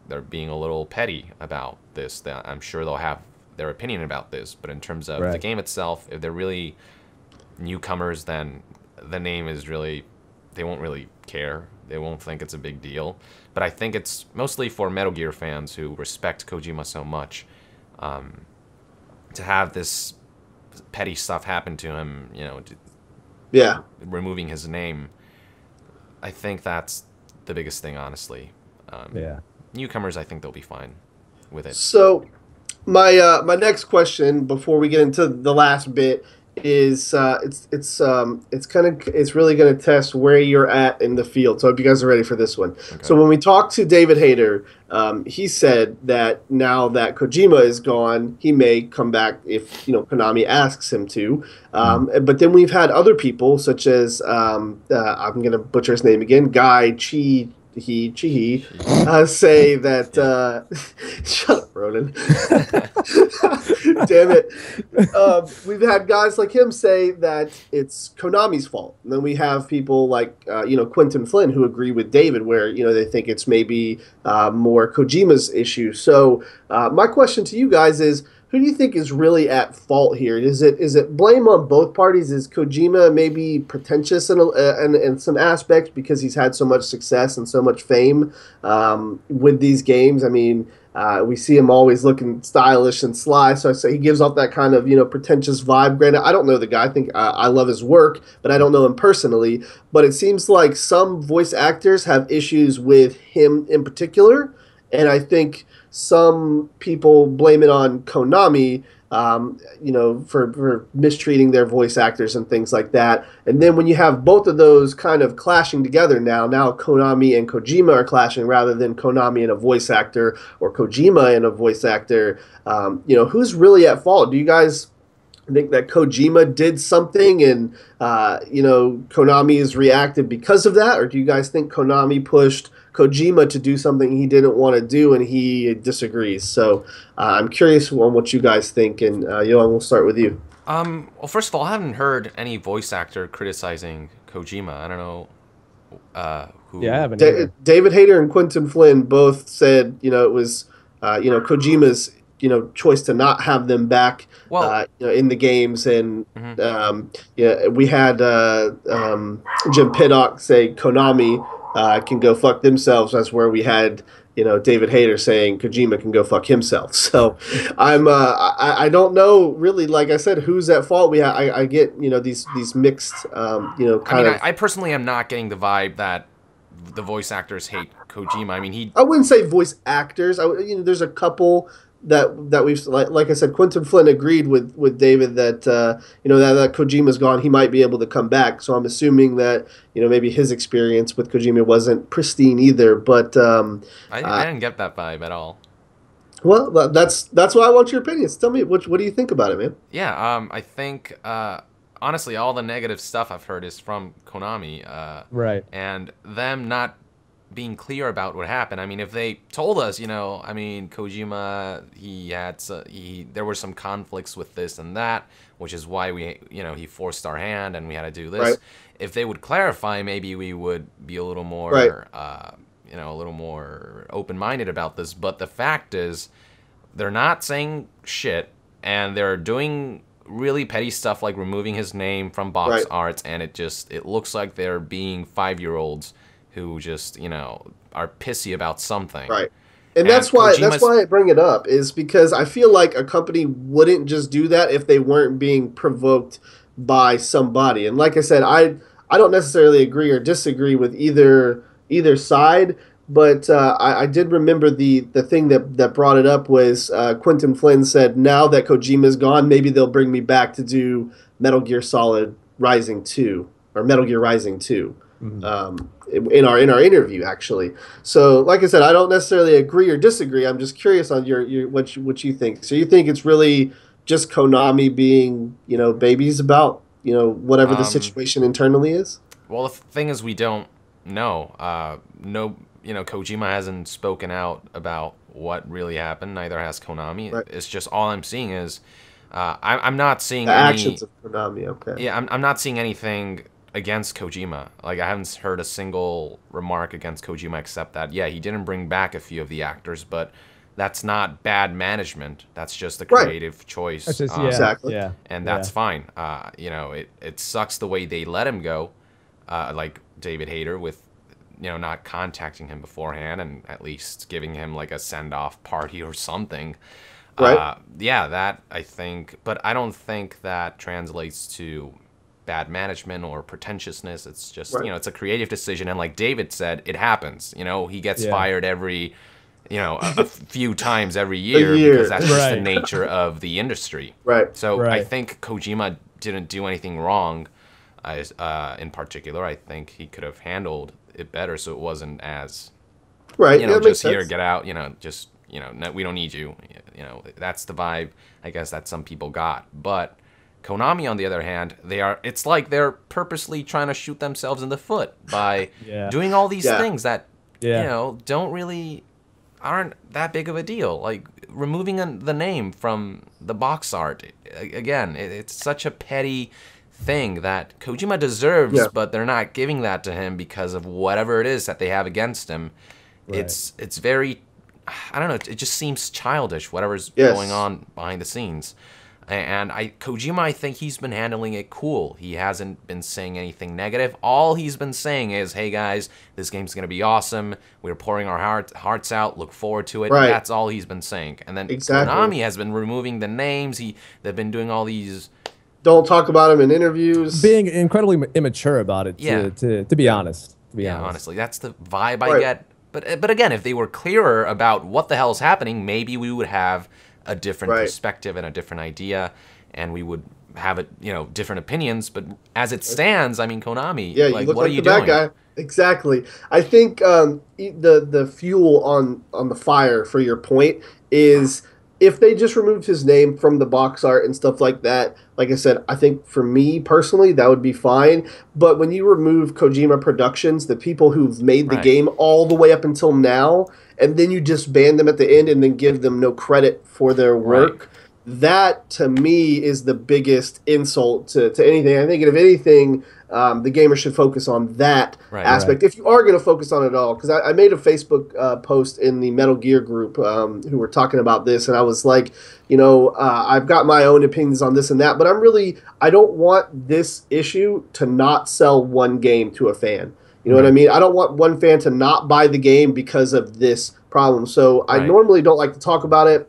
Speaker 2: they're being a little petty about this. I'm sure they'll have their opinion about this. But in terms of the game itself, if they're really newcomers, then the name is really, they won't really care. They won't think it's a big deal. But I think it's mostly for Metal Gear fans who respect Kojima so much, to have this petty stuff happen to him, removing his name. I think that's the biggest thing, honestly. Newcomers, I think they'll be fine with it.
Speaker 1: So my next question before we get into the last bit is it's really going to test where you're at in the field. So I hope you guys are ready for this one. Okay. So when we talked to David Hayter, he said that now that Kojima is gone, he may come back if Konami asks him to. But then we've had other people such as I'm going to butcher his name again, Guy Chi. Say that shut up, Ronan. Damn it. We've had guys like him say that it's Konami's fault. And then we have people like Quentin Flynn who agree with David where they think it's maybe more Kojima's issue. So my question to you guys is, who do you think is really at fault here? Is it blame on both parties? Is Kojima maybe pretentious in some aspects because he's had so much success and so much fame with these games? I mean, we see him always looking stylish and sly, so I say he gives off that kind of pretentious vibe. Granted, I don't know the guy. I think I love his work, but I don't know him personally. But it seems like some voice actors have issues with him in particular, and I think some people blame it on Konami, for mistreating their voice actors and things like that. And then when you have both of those kind of clashing together now Konami and Kojima are clashing rather than Konami and a voice actor or Kojima and a voice actor, who's really at fault? Do you guys think that Kojima did something and, Konami has reacted because of that? Or do you guys think Konami pushed Kojima to do something he didn't want to do and he disagrees? So I'm curious on what you guys think, and Johan, we'll start with you.
Speaker 2: Well, first of all, I haven't heard any voice actor criticizing Kojima. I don't know who.
Speaker 3: Yeah, I haven't.
Speaker 1: David Hayter and Quentin Flynn both said it was Kojima's choice to not have them back in the games, and we had Jim Piddock say Konami can go fuck themselves. That's where we had David Hayter saying Kojima can go fuck himself. So I don't know really, like I said, who's at fault. I get these mixed
Speaker 2: I personally am not getting the vibe that the voice actors hate Kojima. I mean,
Speaker 1: I wouldn't say voice actors. There's a couple that we've like I said, Quentin Flynn agreed with David that now that Kojima's gone, he might be able to come back. So I'm assuming that maybe his experience with Kojima wasn't pristine either. But
Speaker 2: I didn't get that vibe at all.
Speaker 1: Well, that's why I want your opinions. Tell me what do you think about it, man?
Speaker 2: Yeah, I think honestly, all the negative stuff I've heard is from Konami.
Speaker 3: Right.
Speaker 2: And them not being clear about what happened. I mean, if they told us, Kojima, there were some conflicts with this and that, which is why he forced our hand and we had to do this.
Speaker 1: Right.
Speaker 2: If they would clarify, maybe we would be a little more, a little more open-minded about this. But the fact is, they're not saying shit, and they're doing really petty stuff like removing his name from box arts, and it looks like they're being 5-year-olds who just, you know, are pissy about something.
Speaker 1: Right. And that's why I bring it up, is because I feel like a company wouldn't just do that if they weren't being provoked by somebody. And like I said, I don't necessarily agree or disagree with either side, but I did remember the thing that brought it up was Quentin Flynn said, now that Kojima's gone, maybe they'll bring me back to do Metal Gear Solid Rising 2 or Metal Gear Rising 2. In our interview, actually. So, like I said, I don't necessarily agree or disagree. I'm just curious on what you think. So, you think it's really just Konami being, you know, babies about, you know, whatever the situation internally is?
Speaker 2: Well, the thing is, we don't know. You know, Kojima hasn't spoken out about what really happened. Neither has Konami.
Speaker 1: Right.
Speaker 2: It's just all I'm seeing is I'm not seeing
Speaker 1: the
Speaker 2: any
Speaker 1: actions of Konami. Okay.
Speaker 2: Yeah, I'm not seeing anything against Kojima. Like, I haven't heard a single remark against Kojima except that, yeah, he didn't bring back a few of the actors, but that's not bad management. That's just a creative choice.
Speaker 3: That's just,
Speaker 1: exactly.
Speaker 3: Yeah.
Speaker 2: And that's fine. You know, it sucks the way they let him go, like David Hayter, with, you know, not contacting him beforehand and at least giving him like a send-off party or something.
Speaker 1: Right.
Speaker 2: Yeah, that I think, but I don't think that translates to bad management or pretentiousness. It's just, you know, it's a creative decision, and like David said, it happens. You know, he gets fired every, you know, a few times every year because that's just the nature of the industry.
Speaker 1: Right.
Speaker 2: So I think Kojima didn't do anything wrong. In particular, I think he could have handled it better, so it wasn't as you know, just here, get out. You know, just, you know, no, we don't need you. You know, that's the vibe, I guess, that some people got, but Konami, on the other hand, it's like they're purposely trying to shoot themselves in the foot by doing all these things that, you know, aren't that big of a deal. Like removing the name from the box art. Again, it's such a petty thing that Kojima deserves, but they're not giving that to him because of whatever it is that they have against him. Right. It's very, I don't know, it just seems childish, whatever's going on behind the scenes. And Kojima, I think he's been handling it cool. He hasn't been saying anything negative. All he's been saying is, hey guys, this game's going to be awesome. We're pouring our hearts out. Look forward to it.
Speaker 1: Right.
Speaker 2: That's all he's been saying. And then Konami has been removing the names. They've been doing all these...
Speaker 1: Don't talk about him in interviews.
Speaker 3: Being incredibly immature about it, to be honest.
Speaker 2: Honestly, that's the vibe I get. But again, if they were clearer about what the hell's happening, maybe we would have a different perspective and a different idea, and we would have different opinions. But as it stands, I mean, Konami, like, what are you doing?
Speaker 1: Bad guy. Exactly. I think the fuel on the fire for your point is if they just removed his name from the box art and stuff like that. Like I said, I think for me personally, that would be fine. But when you remove Kojima Productions, the people who've made the game all the way up until now, and then you just ban them at the end and then give them no credit for their work, that to me is the biggest insult to anything. I think if anything, the gamer should focus on that aspect. If you are going to focus on it all, because I made a Facebook post in the Metal Gear group who were talking about this, and I was like, I've got my own opinions on this and that, but I don't want this issue to not sell one game to a fan. You know what I mean? I don't want one fan to not buy the game because of this problem. So I normally don't like to talk about it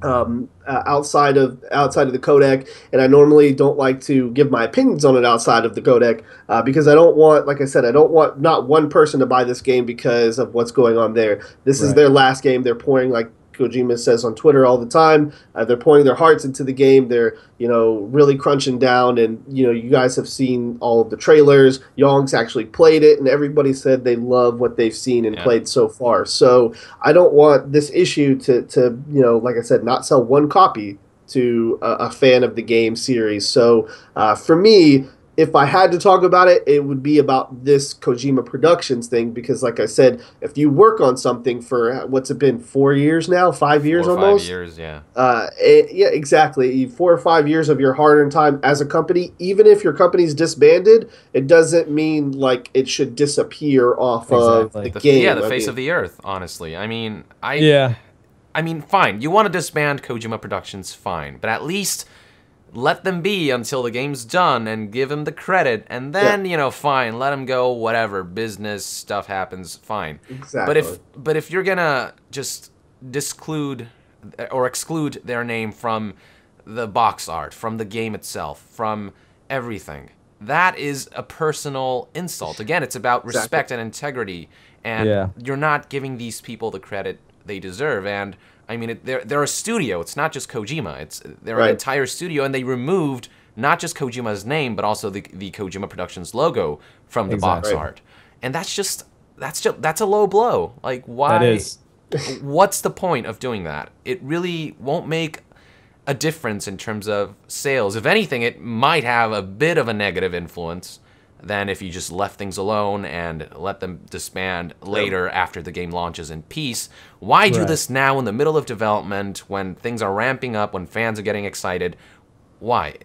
Speaker 1: outside of the codec, and I normally don't like to give my opinions on it outside of the codec because I don't want, like I said, I don't want not one person to buy this game because of what's going on there. This is their last game. They're pouring, like Kojima says on Twitter all the time, they're pouring their hearts into the game. They're really crunching down, and you guys have seen all of the trailers. Young's actually played it, and everybody said they love what they've seen and played so far. So I don't want this issue to like I said, not sell one copy to a fan of the game series. So for me, if I had to talk about it, it would be about this Kojima Productions thing, because like I said, if you work on something for, what's it been, 4 years now? 5 years almost?
Speaker 2: 5 years, yeah.
Speaker 1: Yeah, exactly. 4 or 5 years of your hard-earned time as a company, even if your company's disbanded, it doesn't mean like it should disappear off of the game.
Speaker 2: Yeah, the face of the earth, honestly. I mean, I mean, fine. You want to disband Kojima Productions, fine. But at least let them be until the game's done and give him the credit. And then, fine, let him go, whatever. Business stuff happens, fine.
Speaker 1: Exactly.
Speaker 2: But if you're going to just exclude their name from the box art, from the game itself, from everything, that is a personal insult. Again, it's about respect and integrity. And you're not giving these people the credit they deserve. And I mean, they're a studio. It's not just Kojima. They're an entire studio, and they removed not just Kojima's name, but also the Kojima Productions logo from the box art. And that's a low blow. Like, why?
Speaker 3: That is.
Speaker 2: What's the point of doing that? It really won't make a difference in terms of sales. If anything, it might have a bit of a negative influence than if you just left things alone and let them disband later after the game launches in peace. Why do this now in the middle of development when things are ramping up, when fans are getting excited? Why?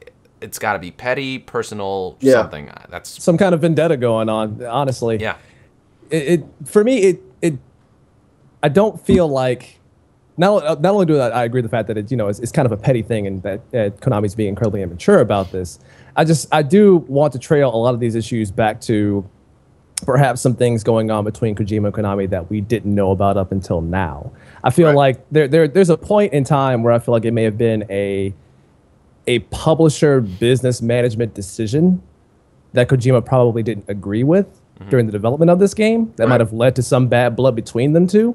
Speaker 2: It's got to be petty, personal, something. That's
Speaker 3: some kind of vendetta going on, honestly.
Speaker 2: Yeah.
Speaker 3: For me, I don't feel like... Not only do I agree with the fact that it's kind of a petty thing and that Konami's being incredibly immature about this. I do want to trail a lot of these issues back to perhaps some things going on between Kojima and Konami that we didn't know about up until now. I feel like there's a point in time where I feel like it may have been a publisher business management decision that Kojima probably didn't agree with during the development of this game that might have led to some bad blood between them two.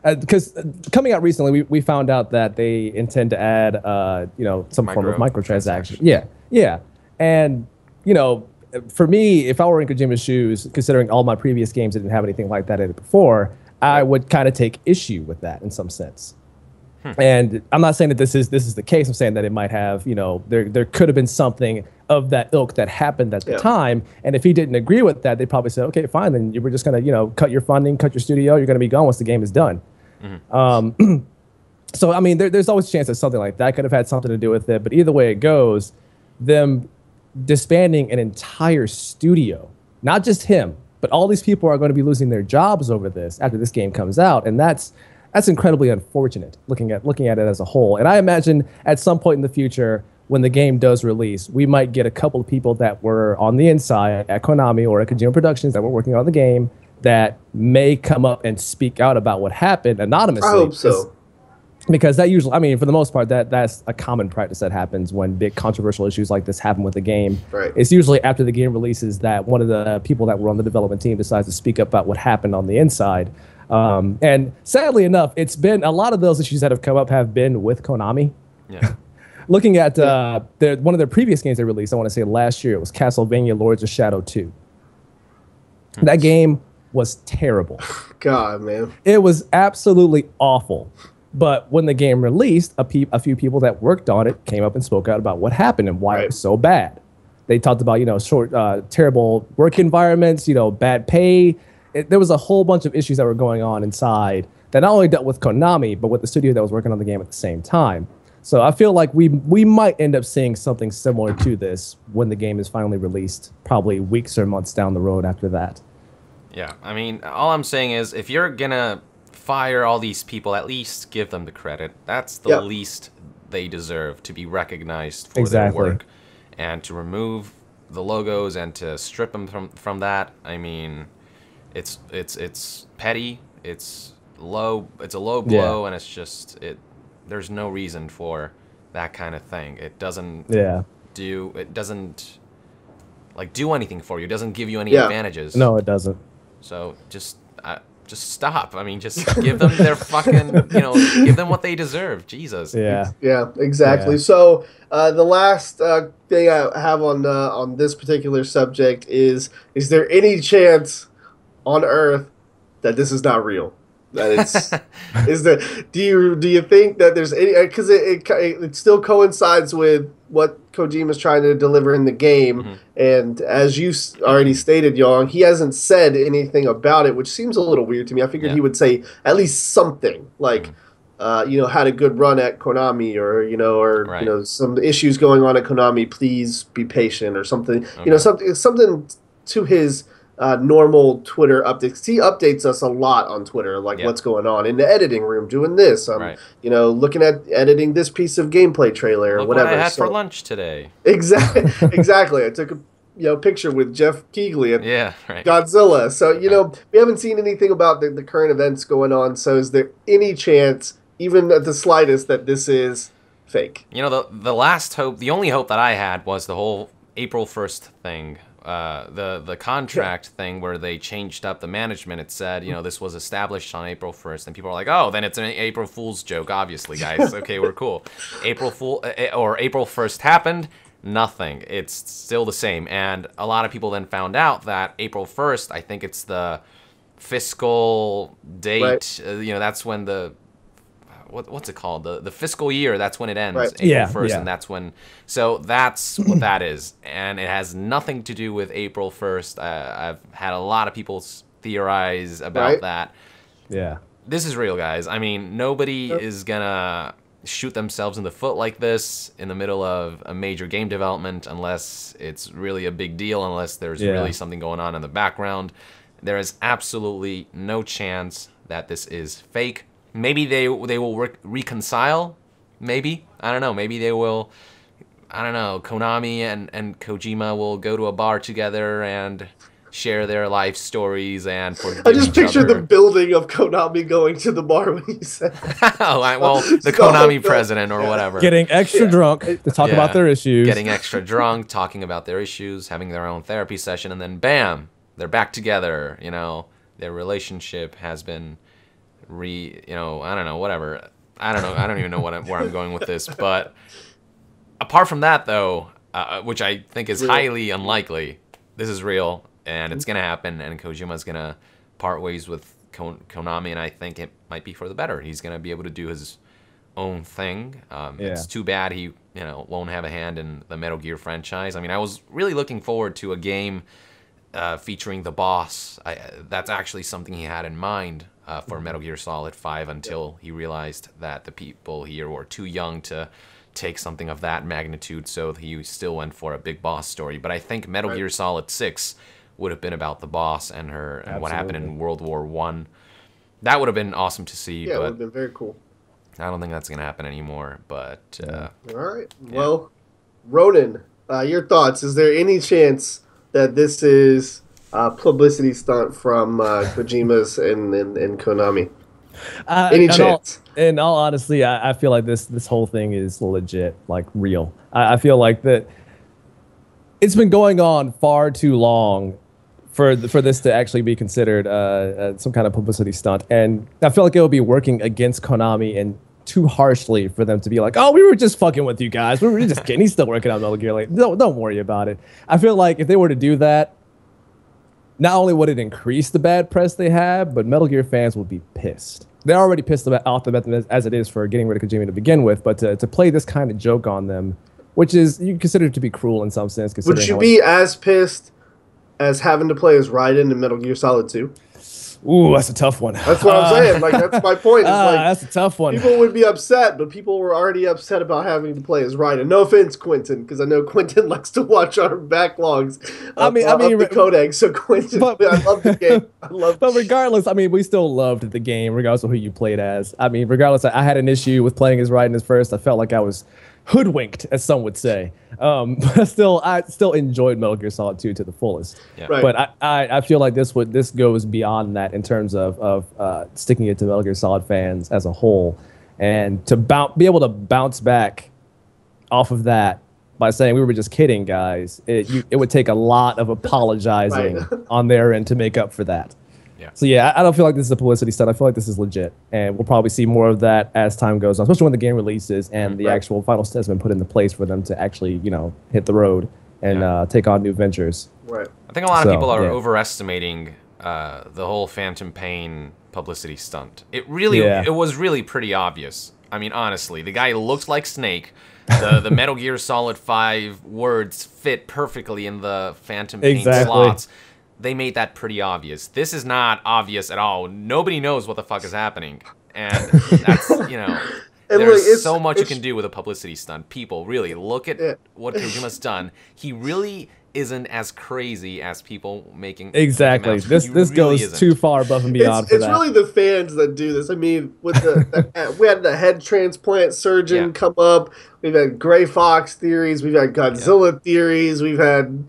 Speaker 3: Because coming out recently, we found out that they intend to add, some form of microtransaction. Yeah. And, for me, if I were in Kojima's shoes, considering all my previous games didn't have anything like that in it before, I would kind of take issue with that in some sense. And I'm not saying that this is the case. I'm saying that it might have, there could have been something of that ilk that happened at the time. And if he didn't agree with that, they probably said, okay, fine, then we're just going to, cut your funding, cut your studio. You're going to be gone once the game is done. So, I mean, there's always a chance that something like that could have had something to do with it. But either way it goes, them disbanding an entire studio, not just him, but all these people are going to be losing their jobs over this after this game comes out. And that's incredibly unfortunate looking at it as a whole. And I imagine at some point in the future, when the game does release, we might get a couple of people that were on the inside at Konami or at Kojima Productions that were working on the game that may come up and speak out about what happened anonymously.
Speaker 1: I hope so.
Speaker 3: Because that usually, I mean, for the most part, that's a common practice that happens when big controversial issues like this happen with the game.
Speaker 1: Right.
Speaker 3: It's usually after the game releases that one of the people that were on the development team decides to speak up about what happened on the inside. And sadly enough, it's been a lot of those issues that have come up have been with Konami.
Speaker 2: Yeah.
Speaker 3: Looking at one of their previous games they released, I want to say last year, it was Castlevania Lords of Shadow 2. That game was terrible.
Speaker 1: God, man.
Speaker 3: It was absolutely awful. But when the game released, a few people that worked on it came up and spoke out about what happened and why it was so bad. They talked about, terrible work environments, bad pay. There was a whole bunch of issues that were going on inside that not only dealt with Konami, but with the studio that was working on the game at the same time. So I feel like we might end up seeing something similar to this when the game is finally released, probably weeks or months down the road after that.
Speaker 2: Yeah, I mean, all I'm saying is if you're going to fire all these people, at least give them the credit. That's the least they deserve, to be recognized for their work. And to remove the logos and to strip them from that, I mean, it's petty, it's a low blow, and it's just there's no reason for that kind of thing. It doesn't do anything for you. It doesn't give you any advantages.
Speaker 3: No, it doesn't.
Speaker 2: So just stop. I mean, just give them their fucking, give them what they deserve. Jesus.
Speaker 3: Yeah.
Speaker 1: Yeah, exactly.
Speaker 3: Yeah.
Speaker 1: So the last thing I have on this particular subject is there any chance on Earth that this is not real? That it's do you think that there's any, because it still coincides with what Kojima's trying to deliver in the game, and as you already stated, Young, he hasn't said anything about it, which seems a little weird to me. I figured he would say at least something like had a good run at Konami, or some issues going on at Konami, please be patient, or something.
Speaker 2: Okay.
Speaker 1: Something to his normal Twitter updates. He updates us a lot on Twitter, like
Speaker 2: Yep.
Speaker 1: what's going on in the editing room, doing this.
Speaker 2: Right.
Speaker 1: Looking at editing this piece of gameplay trailer or
Speaker 2: Look
Speaker 1: whatever.
Speaker 2: what I had
Speaker 1: So-
Speaker 2: for lunch today.
Speaker 1: Exactly. Exactly. I took a picture with Jeff Keighley at
Speaker 2: Yeah, right.
Speaker 1: Godzilla. So we haven't seen anything about the current events going on. So is there any chance, even at the slightest, that this is fake?
Speaker 2: The last hope, the only hope that I had was the whole April 1st thing. The contract thing where they changed up the management. It said, this was established on April 1st, and people are like, oh, then it's an April Fool's joke, obviously, guys. Okay, we're cool. April 1st happened. Nothing. It's still the same. And a lot of people then found out that April 1st, I think it's the fiscal date.
Speaker 1: Right.
Speaker 2: That's when what's it called? The fiscal year, that's when it ends.
Speaker 1: Right.
Speaker 2: April 1st,
Speaker 3: Yeah.
Speaker 2: and that's when. So that's what that is. And it has nothing to do with April 1st. I've had a lot of people theorize about
Speaker 1: Right.
Speaker 2: that.
Speaker 3: Yeah.
Speaker 2: This is real, guys. I mean, nobody is gonna shoot themselves in the foot like this in the middle of a major game development unless it's really a big deal, unless there's really something going on in the background. There is absolutely no chance that this is fake. Maybe they will reconcile. Maybe. I don't know. Maybe they will. I don't know. Konami and Kojima will go to a bar together and share their life stories and forgive
Speaker 1: I just
Speaker 2: each
Speaker 1: pictured
Speaker 2: other.
Speaker 1: the building of Konami going to the bar when you said that.
Speaker 2: Well, the
Speaker 1: So,
Speaker 2: Konami president or whatever.
Speaker 3: Getting extra drunk to talk
Speaker 2: Yeah.
Speaker 3: about their issues.
Speaker 2: Getting extra drunk, talking about their issues, having their own therapy session, and then bam, they're back together. Their relationship has been I don't know, whatever. I don't know. I don't even know where I'm going with this. But apart from that, though, which I think is highly unlikely, this is real, and it's going to happen, and Kojima's going to part ways with Konami, and I think it might be for the better. He's going to be able to do his own thing. It's too bad he won't have a hand in the Metal Gear franchise. I mean, I was really looking forward to a game featuring the boss. That's actually something he had in mind for Metal Gear Solid 5 until he realized that the people here were too young to take something of that magnitude, so he still went for a big boss story. But I think Metal Gear Solid 6 would have been about the boss and her and what happened in World War I. That would have been awesome to see,
Speaker 1: Yeah, it would
Speaker 2: but
Speaker 1: have been very cool.
Speaker 2: I don't think that's going to happen anymore. But
Speaker 1: All right. Well, Ronan, your thoughts. Is there any chance that this is a publicity stunt from Kojima's and Konami? Any chance?
Speaker 3: In all honesty, I feel like this whole thing is legit, like real. I feel like that it's been going on far too long for this to actually be considered some kind of publicity stunt, and I feel like it would be working against Konami and too harshly for them to be like, oh, we were just fucking with you guys. We were just kidding. He's still working on Metal Gear. Like, don't worry about it. I feel like if they were to do that, not only would it increase the bad press they have, but Metal Gear fans would be pissed. They're already pissed off about them as it is for getting rid of Kojima to begin with, but to play this kind of joke on them, which is you consider to be cruel in some sense.
Speaker 1: Would you be as pissed as having to play as Raiden in Metal Gear Solid 2?
Speaker 3: Ooh, that's a tough one.
Speaker 1: That's what I'm saying. Like, that's my point. It's like,
Speaker 3: That's a tough one.
Speaker 1: people would be upset, but people were already upset about having to play as Raiden. No offense, Quentin, because I know Quentin likes to watch our backlogs of the Codex. So, Quentin, I love the game.
Speaker 3: But regardless, I mean, we still loved the game, regardless of who you played as. I mean, regardless, I had an issue with playing as Raiden as first. I felt like I was hoodwinked, as some would say. But I still enjoyed Metal Gear Solid 2 to the fullest.
Speaker 2: Yeah.
Speaker 1: Right.
Speaker 3: But I feel like this goes beyond that in terms of sticking it to Metal Gear Solid fans as a whole, and to be able to bounce back off of that by saying we were just kidding, guys. It would take a lot of apologizing on their end to make up for that.
Speaker 2: Yeah.
Speaker 3: So yeah, I don't feel like this is a publicity stunt. I feel like this is legit, and we'll probably see more of that as time goes on, especially when the game releases and the actual final steps have been put into place for them to actually, hit the road and take on new ventures.
Speaker 1: Right.
Speaker 2: I think a lot of people are
Speaker 3: yeah.
Speaker 2: overestimating the whole Phantom Pain publicity stunt. It was really pretty obvious. I mean, honestly, the guy looked like Snake. The Metal Gear Solid 5 words fit perfectly in the Phantom Pain slots. They made that pretty obvious. This is not obvious at all. Nobody knows what the fuck is happening. And that's, there's so much you can do with a publicity stunt. People, really, look at what Kojima's done. He really isn't as crazy as people making
Speaker 3: Exactly.
Speaker 2: making out.
Speaker 3: This
Speaker 2: He
Speaker 3: this
Speaker 2: really
Speaker 3: goes
Speaker 2: isn't.
Speaker 3: too far above and beyond for
Speaker 1: It's
Speaker 3: that.
Speaker 1: really the fans that do this. I mean, with we had the head transplant surgeon
Speaker 2: Yeah.
Speaker 1: come up. We've had Gray Fox theories. We've had Godzilla theories. We've had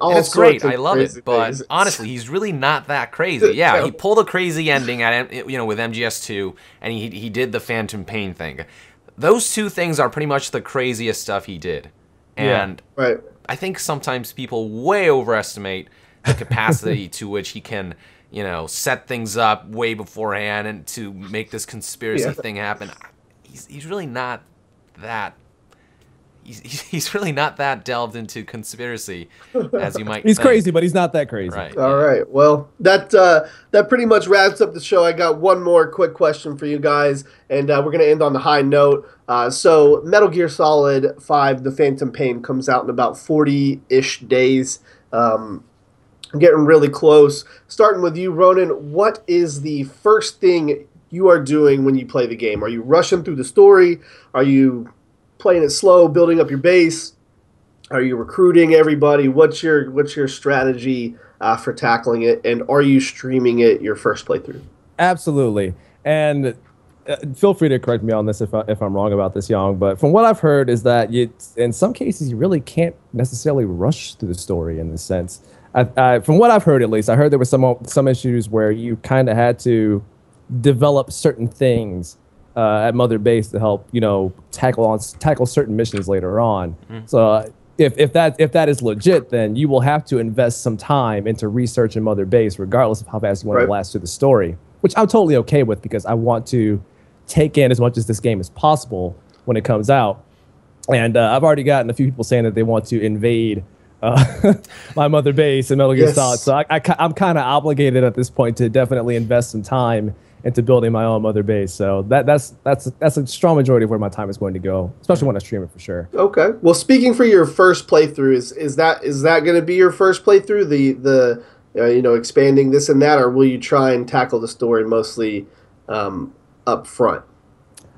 Speaker 1: all
Speaker 2: and it's
Speaker 1: sorts
Speaker 2: great.
Speaker 1: of
Speaker 2: I love
Speaker 1: crazy
Speaker 2: it, but
Speaker 1: things.
Speaker 2: honestly, he's really not that crazy. Yeah,
Speaker 1: No.
Speaker 2: he pulled a crazy ending at with MGS2, and he did the Phantom Pain thing. Those two things are pretty much the craziest stuff he did,
Speaker 3: Yeah.
Speaker 2: and
Speaker 1: Right.
Speaker 2: I think sometimes people way overestimate the capacity to which he can, set things up way beforehand and to make this conspiracy thing happen. He's really not that. He's really not that delved into conspiracy as you might.
Speaker 3: He's
Speaker 2: think.
Speaker 3: crazy, but he's not that crazy.
Speaker 2: Right.
Speaker 1: All right. Well, that pretty much wraps up the show. I got one more quick question for you guys, and we're gonna end on the high note. So, Metal Gear Solid 5: The Phantom Pain comes out in about 40-ish days. I'm getting really close. Starting with you, Ronan. What is the first thing you are doing when you play the game? Are you rushing through the story? Are you playing it slow, building up your base? Are you recruiting everybody? What's your strategy for tackling it? And are you streaming it your first playthrough?
Speaker 3: Absolutely. And feel free to correct me on this if I'm wrong about this, Young. But from what I've heard is that in some cases you really can't necessarily rush through the story in this sense. From what I've heard, at least, I heard there were some issues where you kind of had to develop certain things at Mother Base to help tackle certain missions later on. So if that is legit, then you will have to invest some time into research in Mother Base, regardless of how fast you want to blast through the story, which I'm totally okay with because I want to take in as much as this game as possible when it comes out. And I've already gotten a few people saying that they want to invade my Mother Base and Metal Gear Solid. So I'm kind of obligated at this point to definitely invest some time into building my own Mother Base. So that's a strong majority of where my time is going to go, especially when I stream it for sure.
Speaker 1: Okay. Well, speaking for your first playthrough, is that going to be your first playthrough? The expanding this and that, or will you try and tackle the story mostly up front?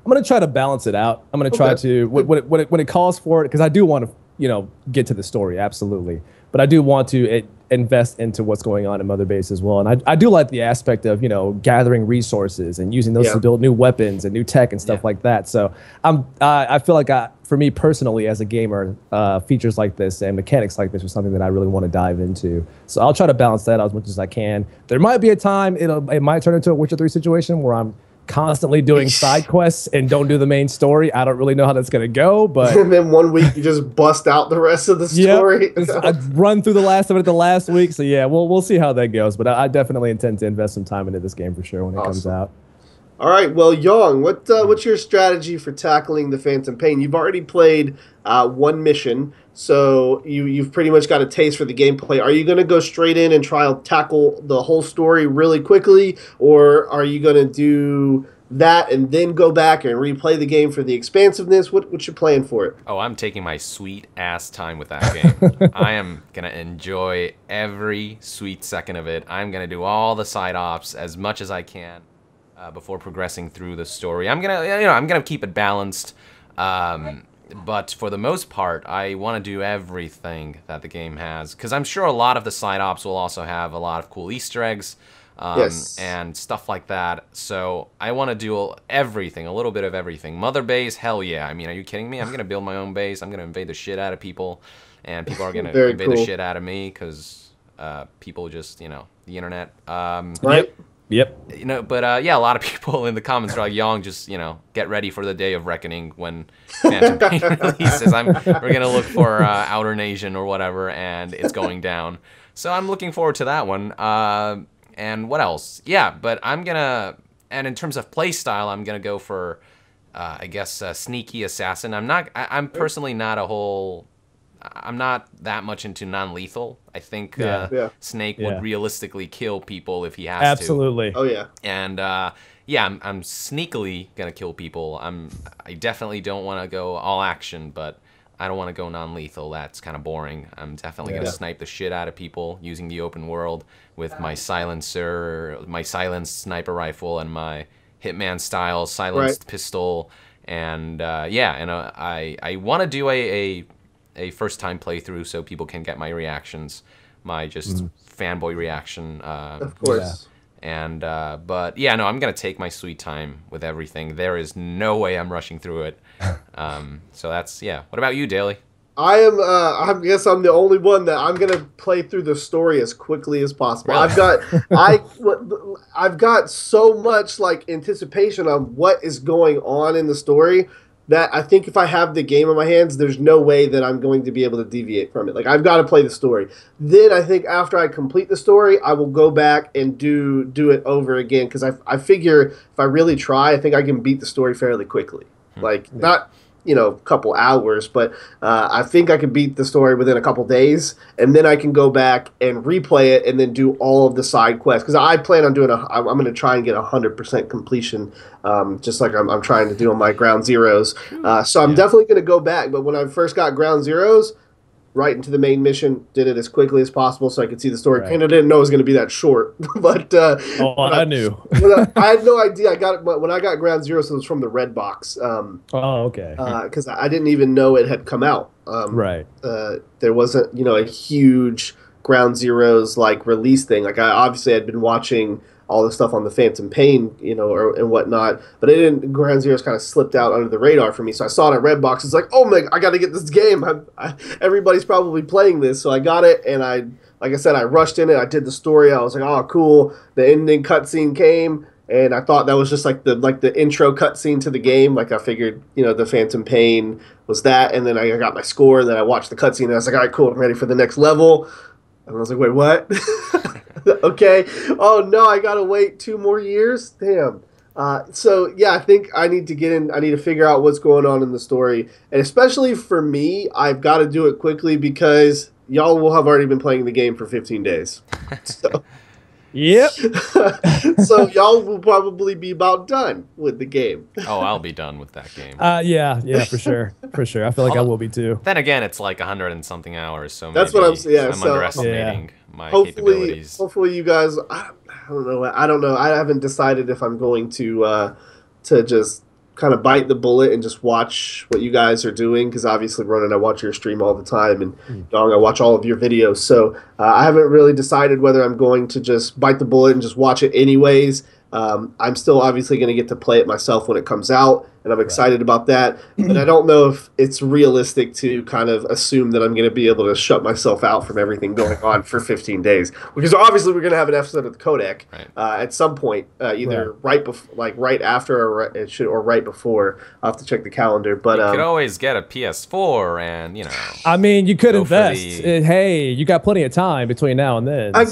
Speaker 3: I'm going to try to balance it out. I'm going to try to when it calls for it, because I do want to get to the story, absolutely, but I do want to invest into what's going on in Mother Base as well. And I do like the aspect of gathering resources and using those to build new weapons and new tech and stuff like that. So I feel like for me personally as a gamer, features like this and mechanics like this are something that I really want to dive into. So I'll try to balance that out as much as I can. There might be a time it might turn into a Witcher 3 situation where I'm constantly doing side quests and don't do the main story. I don't really know how that's going to go, but
Speaker 1: and then one week you just bust out the rest of the story.
Speaker 3: I run through the last of it the last week. So yeah, we'll see how that goes, but I definitely intend to invest some time into this game for sure when it comes out.
Speaker 1: All right, well, Yong, what's your strategy for tackling the Phantom Pain? You've already played one mission, so you've pretty much got a taste for the gameplay. Are you going to go straight in and try to tackle the whole story really quickly, or are you going to do that and then go back and replay the game for the expansiveness? What's your plan for it?
Speaker 2: Oh, I'm taking my sweet ass time with that game. I am going to enjoy every sweet second of it. I'm going to do all the side ops as much as I can. Before progressing through the story, I'm gonna keep it balanced, but for the most part, I want to do everything that the game has, because I'm sure a lot of the side ops will also have a lot of cool Easter eggs, and stuff like that. So I want to do everything, a little bit of everything. Mother Base, hell yeah! I mean, are you kidding me? I'm gonna build my own base. I'm gonna invade the shit out of people, and people are gonna invade the shit out of me because people just the internet.
Speaker 1: Right.
Speaker 3: Yep.
Speaker 2: But a lot of people in the comments are like, Yong, just, get ready for the day of reckoning when Phantom Pain releases. We're going to look for Outer Nation or whatever, and it's going down. So I'm looking forward to that one. And what else? Yeah, but I'm going to, and in terms of play style, I'm going to go for, I guess, sneaky assassin. I'm personally not I'm not that much into non-lethal. I think Snake would realistically kill people if he has to.
Speaker 3: Absolutely.
Speaker 1: Oh, yeah.
Speaker 2: And, I'm sneakily going to kill people. I definitely don't want to go all action, but I don't want to go non-lethal. That's kind of boring. I'm definitely going to snipe the shit out of people using the open world with my silencer, my silenced sniper rifle, and my Hitman-style silenced pistol. And, I want to do a first-time playthrough so people can get my reactions, my just fanboy reaction.
Speaker 1: Of course.
Speaker 2: But yeah, no, I'm gonna take my sweet time with everything. There is no way I'm rushing through it. So that's What about you, Daly?
Speaker 1: I guess I'm the only one that I'm gonna play through the story as quickly as possible.
Speaker 2: Really?
Speaker 1: I've got so much like anticipation on what is going on in the story that I think if I have the game in my hands, there's no way that I'm going to be able to deviate from it. Like, I've got to play the story. Then I think after I complete the story, I will go back and do it over again, because I figure if I really try, I think I can beat the story fairly quickly. Like, not, a couple hours, but I think I could beat the story within a couple days, and then I can go back and replay it and then do all of the side quests, because I plan on I'm going to try and get 100% completion, just like I'm trying to do on my Ground Zeroes. So I'm definitely going to go back, but when I first got Ground Zeroes, right into the main mission, did it as quickly as possible so I could see the story. Kind of didn't know it was going to be that short, but
Speaker 3: I knew.
Speaker 1: I had no idea. I got it when I got Ground Zero, so it was from the red box.
Speaker 3: Okay.
Speaker 1: Because I didn't even know it had come out.
Speaker 3: Right.
Speaker 1: There wasn't a huge Ground Zeroes like release thing. Like, I obviously had been watching all the stuff on the Phantom Pain, and whatnot. But it didn't. Ground Zeroes kind of slipped out under the radar for me. So I saw it at Redbox. It's like, oh my, I got to get this game. Everybody's probably playing this, so I got it. And like I said, I rushed in it. I did the story. I was like, oh, cool. The ending cutscene came, and I thought that was just like the intro cutscene to the game. Like, I figured, the Phantom Pain was that, and then I got my score. And then I watched the cutscene, and I was like, all right, cool. I'm ready for the next level. And I was like, wait, what? Okay. Oh, no, I got to wait 2 more years? Damn. So, yeah, I think I need to get in. I need to figure out what's going on in the story. And especially for me, I've got to do it quickly because y'all will have already been playing the game for 15 days. So,
Speaker 3: yep.
Speaker 1: So y'all will probably be about done with the game.
Speaker 2: Oh, I'll be done with that game.
Speaker 3: Yeah, for sure. For sure. I feel like I will be too.
Speaker 2: Then again, it's like 100 and something hours, so
Speaker 1: that's what I'm saying. Yeah,
Speaker 2: I'm underestimating my capabilities.
Speaker 1: Hopefully you guys, I don't know. I haven't decided if I'm going to just kind of bite the bullet and just watch what you guys are doing, because obviously, Ronan, I watch your stream all the time, and Dong, I watch all of your videos. So I haven't really decided whether I'm going to just bite the bullet and just watch it anyways. I'm still obviously going to get to play it myself when it comes out, and I'm excited about that. But I don't know if it's realistic to kind of assume that I'm going to be able to shut myself out from everything going on for 15 days. Because obviously we're going to have an episode of the Codec at some point, either right after or right before. I'll have to check the calendar. But
Speaker 2: you could always get a PS4 and,
Speaker 3: I mean, you could invest. Hey, you got plenty of time between now and then.
Speaker 1: I'll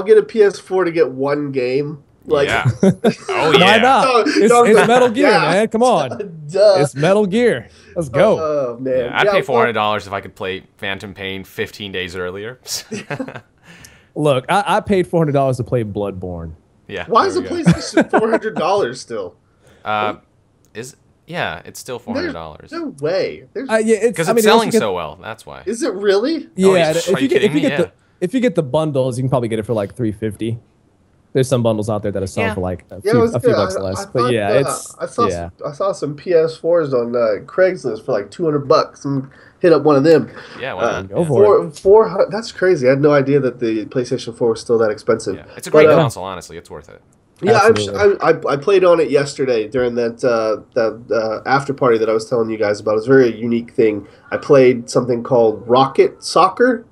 Speaker 1: get a PS4 to get one game.
Speaker 2: Oh yeah.
Speaker 3: Why not? It's Metal Gear, man. Come on. It's Metal Gear. Let's go.
Speaker 1: Oh man.
Speaker 2: Yeah, I'd pay $400 if I could play Phantom Pain 15 days earlier.
Speaker 3: Look, I paid $400 to play Bloodborne.
Speaker 2: Yeah.
Speaker 1: Why is the PlayStation $400 still?
Speaker 2: It's still $400.
Speaker 1: No way.
Speaker 2: Because it's selling so well. That's why.
Speaker 1: Is it really?
Speaker 3: Yeah.
Speaker 2: Are you kidding me?
Speaker 3: If you get the bundles, you can probably get it for like $350. There's some bundles out there that are selling for like a few bucks less. But yeah,
Speaker 1: I saw some PS4s on Craigslist for like $200 and hit up one of them.
Speaker 2: Yeah, well,
Speaker 3: go for it.
Speaker 1: 400. That's crazy. I had no idea that the PlayStation 4 was still that expensive.
Speaker 2: Yeah. It's a great console, honestly. It's worth it.
Speaker 1: Yeah, I played on it yesterday during that after party that I was telling you guys about. It was a very unique thing. I played something called Rocket Soccer.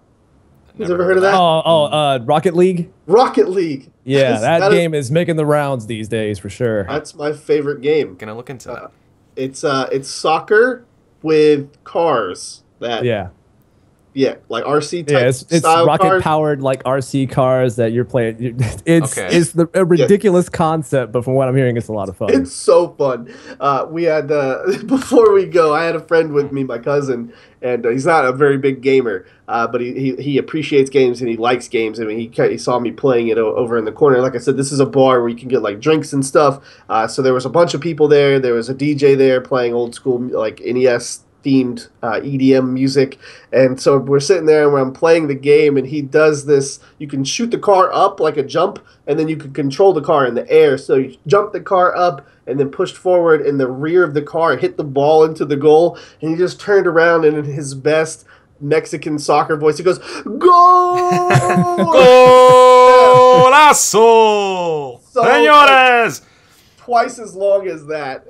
Speaker 1: You've ever heard of that?
Speaker 3: Rocket League?
Speaker 1: Rocket League.
Speaker 3: Yeah, that game is making the rounds these days for sure.
Speaker 1: That's my favorite game.
Speaker 2: Gonna look into that.
Speaker 1: It's soccer with cars. Like RC type
Speaker 3: it's rocket powered like RC cars that you're playing. It's a ridiculous concept, but from what I'm hearing, it's a lot of fun.
Speaker 1: It's so fun. We had before we go, I had a friend with me, my cousin, and he's not a very big gamer, but he appreciates games and he likes games. I mean, he saw me playing it over in the corner. Like I said, this is a bar where you can get like drinks and stuff. So there was a bunch of people there. There was a DJ there playing old school like NES themed EDM music. And so we're sitting there and I'm playing the game, and he does this. You can shoot the car up like a jump, and then you can control the car in the air. So you jump the car up and then pushed forward in the rear of the car, hit the ball into the goal, and he just turned around and in his best Mexican soccer voice, he goes, "Goal!
Speaker 2: Golazo!
Speaker 1: So,
Speaker 2: Señores!"
Speaker 1: Twice as long as that.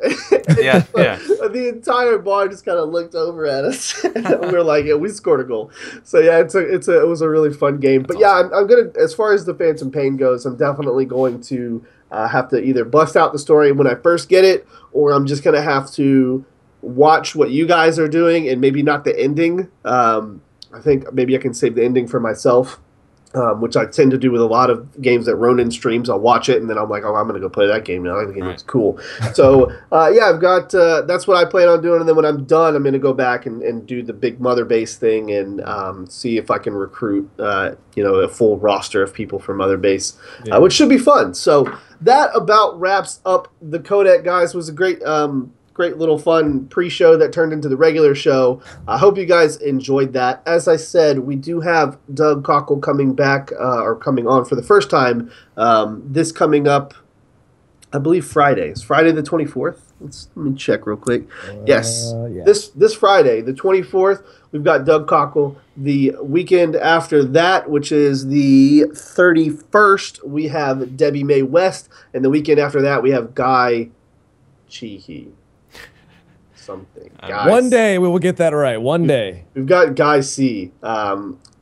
Speaker 2: Yeah.
Speaker 1: The entire bar just kind of looked over at us. And we were like, yeah, we scored a goal. So yeah, it was a really fun game. But yeah, I'm gonna, as far as the Phantom Pain goes, I'm definitely going to have to either bust out the story when I first get it, or I'm just gonna have to watch what you guys are doing and maybe not the ending. I think maybe I can save the ending for myself. Which I tend to do with a lot of games that Ronin streams. I'll watch it, and then I'm like, oh, I'm going to go play that game now. That game looks cool. So, yeah, I've got that's what I plan on doing. And then when I'm done, I'm going to go back and do the big Mother Base thing and see if I can recruit, a full roster of people from Mother Base, which should be fun. So that about wraps up the Codec, guys. It was a great little fun pre-show that turned into the regular show. I hope you guys enjoyed that. As I said, we do have Doug Cockle coming back, or coming on for the first time, this coming up, I believe Friday. It's Friday the 24th. Let me check real quick. Yes.
Speaker 3: Yeah.
Speaker 1: This Friday, the 24th, we've got Doug Cockle. The weekend after that, which is the 31st, we have Debbie Mae West. And the weekend after that, we have Guy Cheehee. Something.
Speaker 3: One day we will get that right. One day.
Speaker 1: We've got Guy C,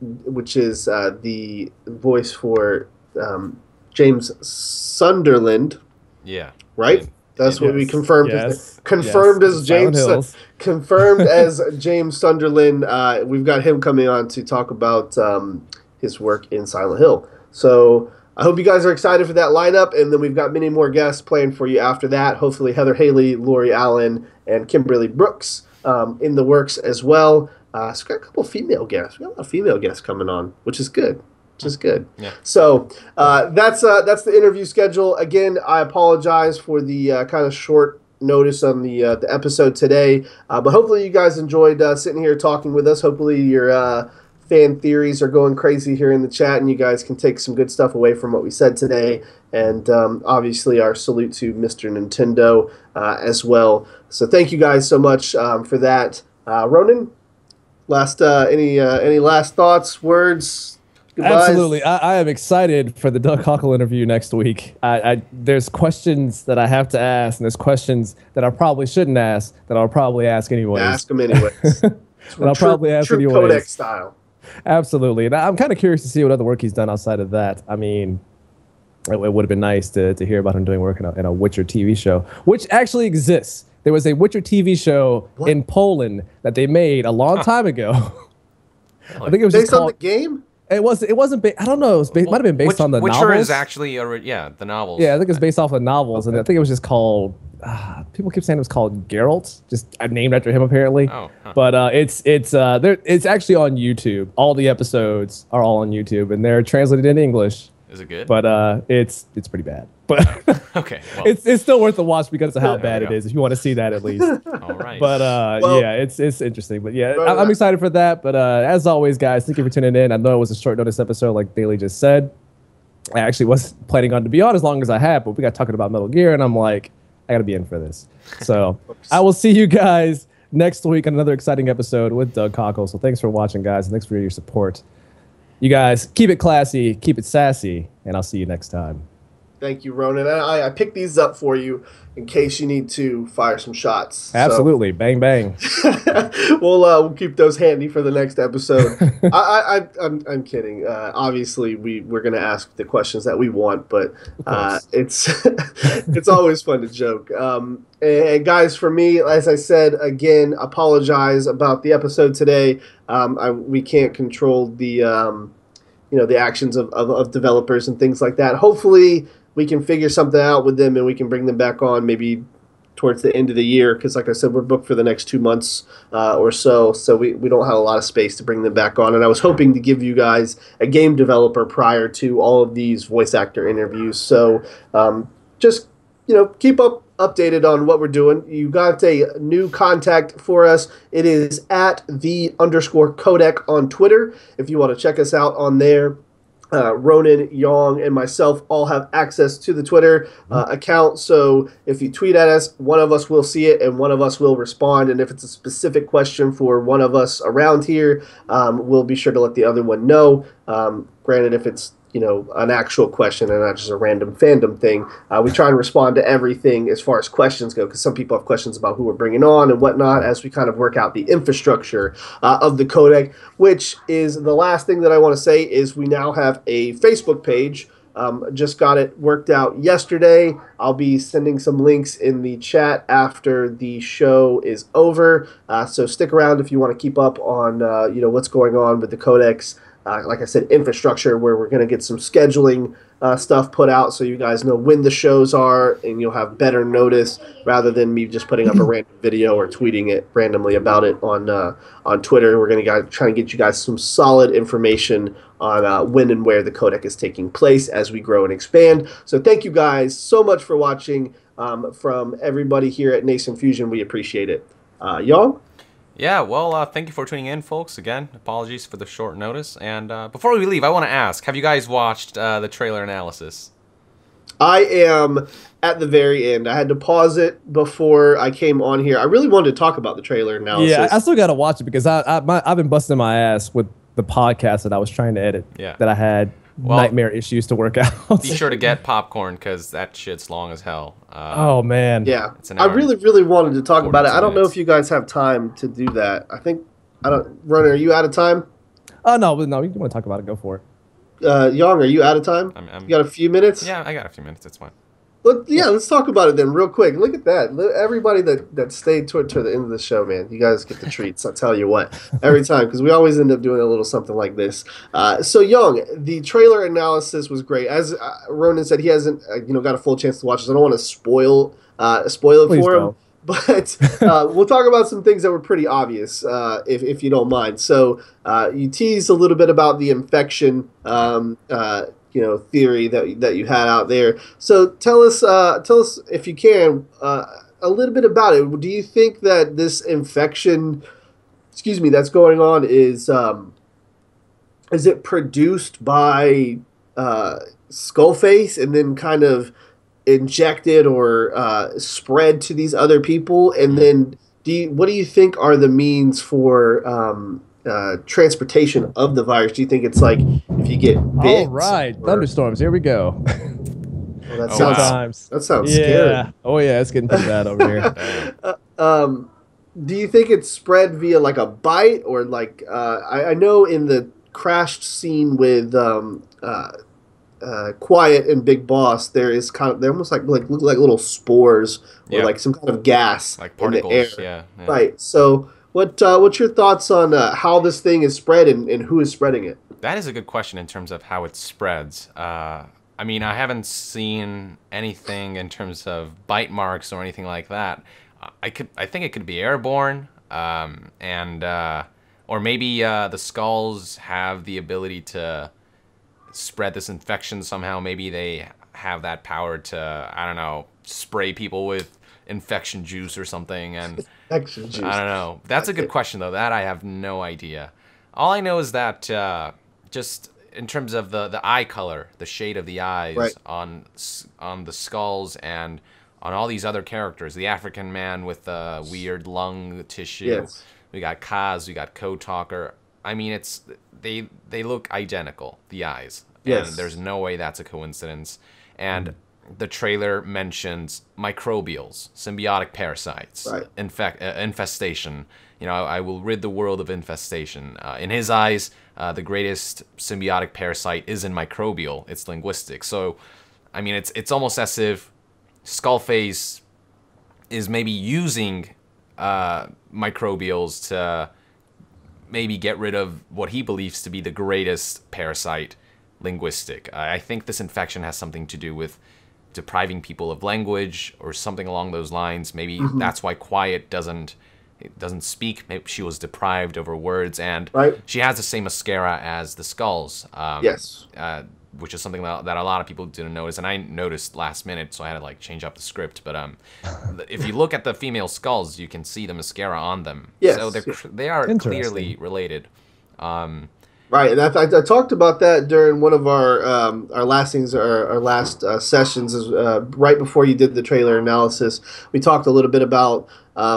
Speaker 1: which is the voice for James Sunderland.
Speaker 2: Yeah.
Speaker 1: Right? That's what we confirmed.
Speaker 3: Yes.
Speaker 1: Confirmed as James. Confirmed as James Sunderland. We've got him coming on to talk about his work in Silent Hill. So I hope you guys are excited for that lineup, and then we've got many more guests planned for you after that. Hopefully Heather Haley, Lori Allen, and Kimberly Brooks in the works as well. So we've got a couple of female guests. We've got a lot of female guests coming on, which is good.
Speaker 2: Yeah.
Speaker 1: So that's the interview schedule. Again, I apologize for the kind of short notice on the episode today, but hopefully you guys enjoyed sitting here talking with us. Hopefully your fan theories are going crazy here in the chat, and you guys can take some good stuff away from what we said today. And obviously our salute to Mr. Nintendo as well. So thank you guys so much for that. Ronan, any last thoughts, words, goodbyes?
Speaker 3: Absolutely. I am excited for the Doug Cockle interview next week. There's questions that I have to ask, and there's questions that I probably shouldn't ask that I'll probably ask anyways.
Speaker 1: Ask them anyways.
Speaker 3: But I'll probably ask
Speaker 1: true
Speaker 3: anyways.
Speaker 1: Codec style.
Speaker 3: Absolutely. And I'm kind of curious to see what other work he's done outside of that. I mean, it would have been nice to hear about him doing work in a Witcher TV show, which actually exists. There was a Witcher TV show in Poland that they made a long time ago. I think it was
Speaker 1: based
Speaker 3: just called,
Speaker 1: on the game?
Speaker 3: It wasn't. I don't know. It might have been based on the
Speaker 2: Witcher
Speaker 3: novels.
Speaker 2: is actually the novels.
Speaker 3: Yeah, I think it's based off of novels, and I think it was just called. People keep saying it was called Geralt, just named after him apparently.
Speaker 2: Oh, huh.
Speaker 3: But it's actually on YouTube. All the episodes are all on YouTube, and they're translated into English.
Speaker 2: Is it good?
Speaker 3: But it's pretty bad. But
Speaker 2: okay, well.
Speaker 3: it's still worth the watch because of how
Speaker 2: There
Speaker 3: bad
Speaker 2: we
Speaker 3: it
Speaker 2: go.
Speaker 3: is. If you want to see that at least.
Speaker 2: All right.
Speaker 3: But
Speaker 1: Well,
Speaker 3: yeah, it's interesting. But yeah,
Speaker 1: Well,
Speaker 3: I'm excited for that. But as always, guys, thank you for tuning in. I know it was a short notice episode, like Bailey just said. I actually wasn't planning on to be on as long as I had, but we got talking about Metal Gear, and I'm like, I got to be in for this. So I will see you guys next week on another exciting episode with Doug Cockle. So thanks for watching, guys, and thanks for your support. You guys keep it classy, keep it sassy, and I'll see you next time.
Speaker 1: Thank you, Ronan. I picked these up for you in case you need to fire some shots.
Speaker 3: Absolutely. Bang, bang.
Speaker 1: We'll keep those handy for the next episode. I'm kidding. Obviously, we're going to ask the questions that we want, but it's it's always fun to joke. And guys, for me, as I said, again, apologize about the episode today. We can't control the the actions of developers and things like that. Hopefully, we can figure something out with them and we can bring them back on maybe towards the end of the year, because like I said, we're booked for the next 2 months or so we don't have a lot of space to bring them back on. And I was hoping to give you guys a game developer prior to all of these voice actor interviews. So just keep up updated on what we're doing. You got a new contact for us. It is at @the_codec on Twitter. If you want to check us out on there. Ronan, Yong, and myself all have access to the Twitter account. So if you tweet at us, one of us will see it and one of us will respond. And if it's a specific question for one of us around here, we'll be sure to let the other one know. Granted, if it's an actual question and not just a random fandom thing, we try and respond to everything as far as questions go, because some people have questions about who we're bringing on and whatnot as we kind of work out the infrastructure of the codec. Which is the last thing that I want to say is we now have a Facebook page. Just got it worked out yesterday. I'll be sending some links in the chat after the show is over. So stick around if you want to keep up on what's going on with the codecs. Like I said, infrastructure, where we're going to get some scheduling stuff put out so you guys know when the shows are and you'll have better notice rather than me just putting up a random video or tweeting it randomly about it on Twitter. We're going to try and get you guys some solid information on when and where the codec is taking place as we grow and expand. So thank you guys so much for watching. From everybody here at Nascent Fusion, we appreciate it. Y'all?
Speaker 2: Yeah, well, thank you for tuning in, folks. Again, apologies for the short notice. And before we leave, I want to ask, have you guys watched the trailer analysis?
Speaker 1: I am at the very end. I had to pause it before I came on here. I really wanted to talk about the trailer analysis.
Speaker 3: Yeah, I still got to watch it because I've been busting my ass with the podcast that I was trying to edit.
Speaker 2: Yeah.
Speaker 3: That I had nightmare issues to work out.
Speaker 2: Be sure to get popcorn because that shit's long as hell.
Speaker 3: Oh, man.
Speaker 1: Yeah. I really, really wanted to talk about it. I don't know
Speaker 2: minutes.
Speaker 1: if you guys have time to do that. Runner, are you out of time?
Speaker 3: Oh, no, you want to talk about it, go for it.
Speaker 1: Young, are you out of time? You got a few minutes?
Speaker 2: Yeah, I got a few minutes. It's fine.
Speaker 1: Let's talk about it then real quick. Look at that. Everybody that stayed to the end of the show, man. You guys get the treats. I tell you what. Every time, because we always end up doing a little something like this. So, Young, the trailer analysis was great. As Ronan said, he hasn't got a full chance to watch this. I don't want to spoil it
Speaker 3: Please
Speaker 1: for him.
Speaker 3: don't.
Speaker 1: But we'll talk about some things that were pretty obvious, if you don't mind. So you teased a little bit about the infection theory that you had out there. So tell us if you can a little bit about it. Do you think that this infection, that's going on is it produced by Skullface and then kind of injected or spread to these other people? And then what do you think are the means for transportation of the virus? Do you think it's like if you get bit?
Speaker 3: All right, thunderstorms. Here we go.
Speaker 1: Well, that sounds scary.
Speaker 3: Oh yeah, it's getting pretty bad over here.
Speaker 1: Do you think it's spread via like a bite or like I know in the crashed scene with Quiet and Big Boss, there is they're almost like look like little spores or like some kind of gas
Speaker 2: like particles
Speaker 1: in the
Speaker 2: air. Yeah.
Speaker 1: Right. So what's your thoughts on how this thing is spread and who is spreading it?
Speaker 2: That is a good question in terms of how it spreads. I mean, I haven't seen anything in terms of bite marks or anything like that. I think it could be airborne, or maybe the skulls have the ability to spread this infection somehow. Maybe they have that power to, I don't know, spray people with infection juice or something. And
Speaker 1: Infection juice.
Speaker 2: I don't know. That's a good question, though. That I have no idea. All I know is that just in terms of the eye color, the shade of the eyes on the skulls and on all these other characters, the African man with the weird lung tissue.
Speaker 1: Yes.
Speaker 2: We got Kaz, we got Code Talker. I mean, they look identical, the eyes.
Speaker 1: Yes.
Speaker 2: And there's no way that's a coincidence. And the trailer mentions microbials, symbiotic parasites, infestation. I will rid the world of infestation. In his eyes, the greatest symbiotic parasite isn't microbial, it's linguistic. So, I mean, it's almost as if Skullface is maybe using microbials to maybe get rid of what he believes to be the greatest parasite, linguistic. I think this infection has something to do with depriving people of language or something along those lines. Maybe that's why Quiet doesn't speak. Maybe she was deprived of her words, and she has the same mascara as the skulls.
Speaker 1: Yes.
Speaker 2: which is something that a lot of people didn't notice, and I noticed last minute, so I had to like change up the script. But if you look at the female skulls, you can see the mascara on them.
Speaker 1: Yes,
Speaker 2: so they are clearly related.
Speaker 1: Right, and I talked about that during one of our last things, our last sessions, right before you did the trailer analysis. We talked a little bit about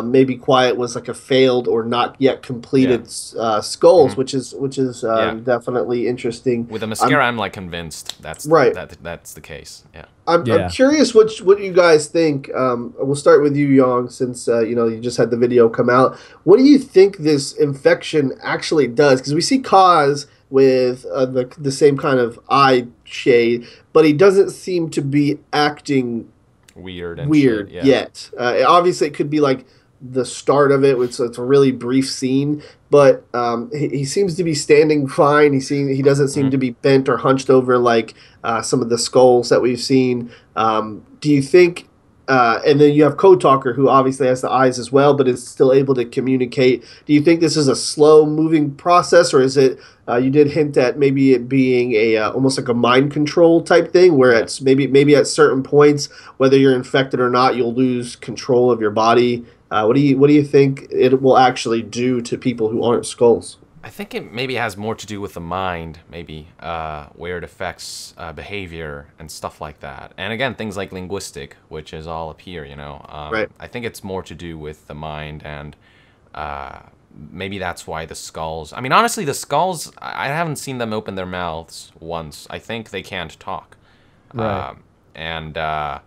Speaker 1: maybe Quiet was like a failed or not yet completed skulls, which is definitely interesting.
Speaker 2: With the mascara, I'm like convinced that's
Speaker 1: right.
Speaker 2: That's the case. Yeah.
Speaker 1: I'm curious what you guys think. We'll start with you, Yong, since you just had the video come out. What do you think this infection actually does? Because we see Kaz with the same kind of eye shade, but he doesn't seem to be acting weird yet. Obviously, it could be like the start of it. It's a really brief scene, but he seems to be standing fine. He doesn't seem to be bent or hunched over like some of the skulls that we've seen. Do you think? And then you have Code Talker, who obviously has the eyes as well, but is still able to communicate. Do you think this is a slow-moving process, or is it? You did hint at maybe it being almost like a mind control type thing, where it's maybe at certain points, whether you're infected or not, you'll lose control of your body. What do you think it will actually do to people who aren't skulls?
Speaker 2: I think it maybe has more to do with the mind, maybe, where it affects behavior and stuff like that. And again, things like linguistic, which is all up here, Right. I think it's more to do with the mind, and maybe that's why the skulls... I mean, honestly, the skulls, I haven't seen them open their mouths once. I think they can't talk.
Speaker 3: Right.
Speaker 2: I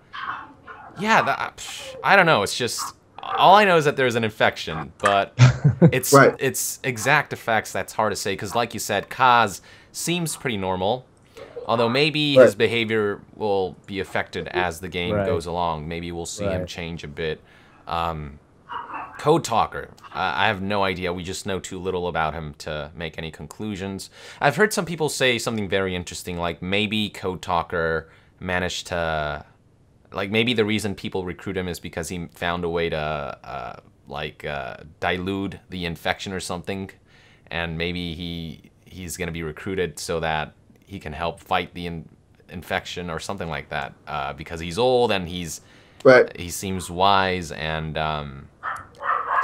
Speaker 2: don't know, it's just... All I know is that there's an infection, but it's exact effects that's hard to say, because like you said, Kaz seems pretty normal, although maybe his behavior will be affected as the game goes along. Maybe we'll see him change a bit. Code Talker, I have no idea. We just know too little about him to make any conclusions. I've heard some people say something very interesting, like maybe Code Talker managed to... Like, maybe the reason people recruit him is because he found a way to, dilute the infection or something. And maybe he's going to be recruited so that he can help fight the infection or something like that. Because he's old and he seems wise. And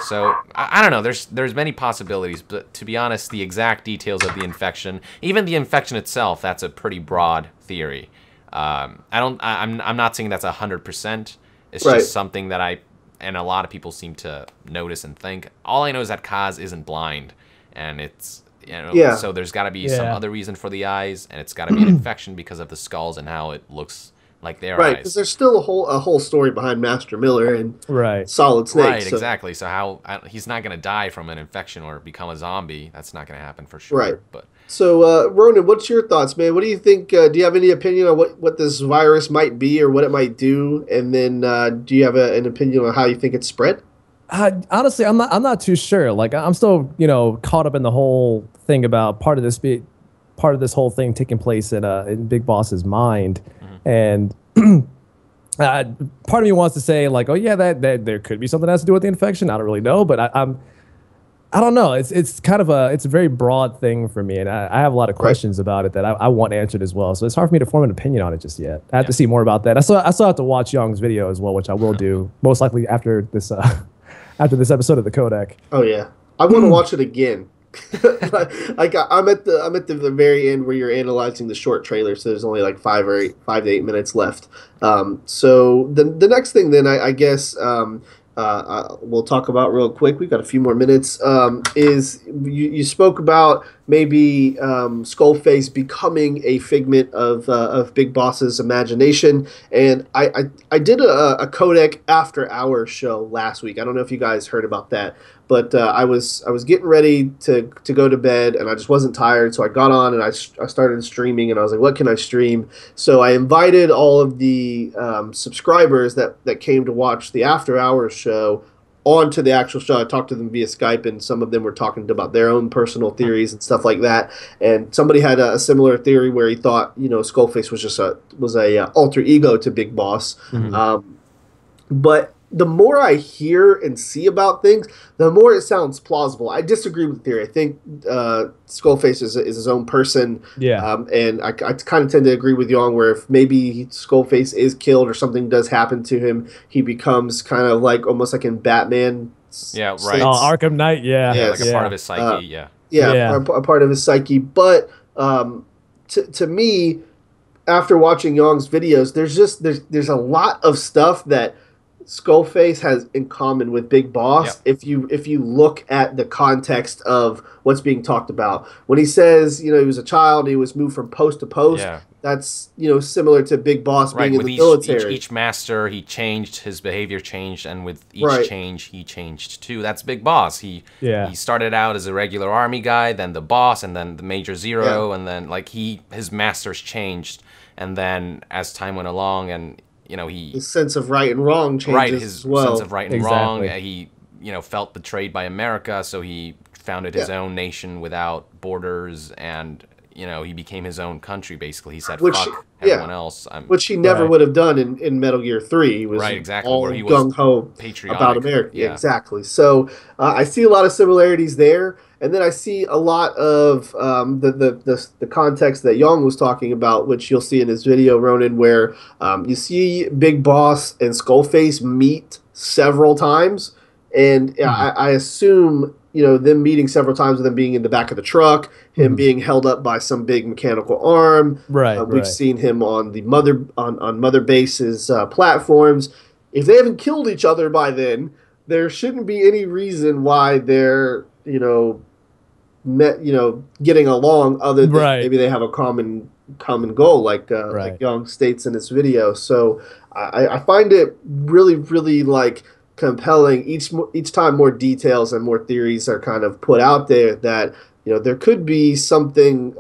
Speaker 2: so, I don't know. There's many possibilities. But to be honest, the exact details of the infection, even the infection itself, that's a pretty broad theory. I'm not saying that's 100%. It's just something that and a lot of people seem to notice and think. All I know is that Kaz isn't blind, and it's so there's got to be some other reason for the eyes, and it's got to be an infection because of the skulls and how it looks like their eyes.
Speaker 1: Right, because there's still a whole story behind Master Miller and Solid Snake.
Speaker 2: Right, exactly. So he's not going to die from an infection or become a zombie. That's not going to happen for sure. Right,
Speaker 1: but. So, Ronan, what's your thoughts, man? What do you think? Do you have any opinion on what this virus might be or what it might do? And then, do you have an opinion on how you think it's spread?
Speaker 3: Honestly, I'm not too sure. Like, I'm still, caught up in the whole thing about part of this whole thing taking place in Big Boss's mind, and part of me wants to say like, oh yeah, that there could be something that has to do with the infection. I don't really know, but I don't know. It's kind of it's a very broad thing for me, and I have a lot of questions about it that I want answered as well. So it's hard for me to form an opinion on it just yet. I have to see more about that. I still have to watch Young's video as well, which I will do most likely after this episode of the Codec.
Speaker 1: Oh yeah, I want to watch it again. Like I'm at the very end where you're analyzing the short trailer, so there's only like 5 to 8 minutes left. So the next thing then I guess. We'll talk about real quick. We've got a few more minutes. Is you spoke about maybe Skullface becoming a figment of Big Boss's imagination, and I did a Codec After Hours show last week. I don't know if you guys heard about that, but I was getting ready to go to bed, and I just wasn't tired, so I got on and I started streaming, and I was like, what can I stream? So I invited all of the subscribers that came to watch the After Hours show onto the actual show. I talked to them via Skype, and some of them were talking about their own personal theories and stuff like that. And somebody had a similar theory where he thought, Skullface was just a alter ego to Big Boss. Mm-hmm. But the more I hear and see about things, the more it sounds plausible. I disagree with the theory. I think Skullface is his own person.
Speaker 3: Yeah.
Speaker 1: And I kind of tend to agree with Young, where if maybe Skullface is killed or something does happen to him, he becomes kind of like almost like in Batman.
Speaker 2: Yeah, right.
Speaker 1: States.
Speaker 3: Oh, Arkham Knight. Yeah.
Speaker 2: Yeah, like a
Speaker 1: Yes.
Speaker 2: part of his psyche. Yeah.
Speaker 1: Yeah,
Speaker 3: Yeah.
Speaker 1: a part of his psyche. But to me, after watching Young's videos, there's a lot of stuff that Skullface has in common with Big Boss.
Speaker 2: Yep.
Speaker 1: If you look at the context of what's being talked about, when he says he was a child, he was moved from post to post.
Speaker 2: Yeah.
Speaker 1: That's similar to Big Boss
Speaker 2: Right,
Speaker 1: being in
Speaker 2: with
Speaker 1: the military.
Speaker 2: each master, he changed, his behavior changed, and with each
Speaker 1: Right.
Speaker 2: change, he changed too. That's Big Boss. He started out as a regular army guy, then the boss, and then the Major Zero, and then like his masters changed, and then as time went along, and
Speaker 1: His sense of right and wrong changes
Speaker 2: his
Speaker 1: as well.
Speaker 2: sense of right and wrong.
Speaker 3: Exactly.
Speaker 2: He felt betrayed by America, so he founded his own nation without borders, and he became his own country. Basically, he said, "Fuck everyone else."
Speaker 1: Which he never
Speaker 3: Right.
Speaker 1: would have done in Metal Gear 3. He was
Speaker 2: Right, exactly,
Speaker 1: all
Speaker 2: where he was
Speaker 1: gung ho
Speaker 2: patriotic.
Speaker 1: about America.
Speaker 2: Yeah.
Speaker 1: Exactly. So I see a lot of similarities there, and then I see a lot of the context that Young was talking about, which you'll see in his video, Ronan, where you see Big Boss and Skullface meet several times, and I assume them meeting several times, with them being in the back of the truck, him being held up by some big mechanical arm.
Speaker 3: Right.
Speaker 1: We've seen him on the Mother Base's platforms. If they haven't killed each other by then, there shouldn't be any reason why they're getting along, other than maybe they have a common goal, like Young states in this video. So I find it really, really compelling. Each time more details and more theories are kind of put out there that there could be something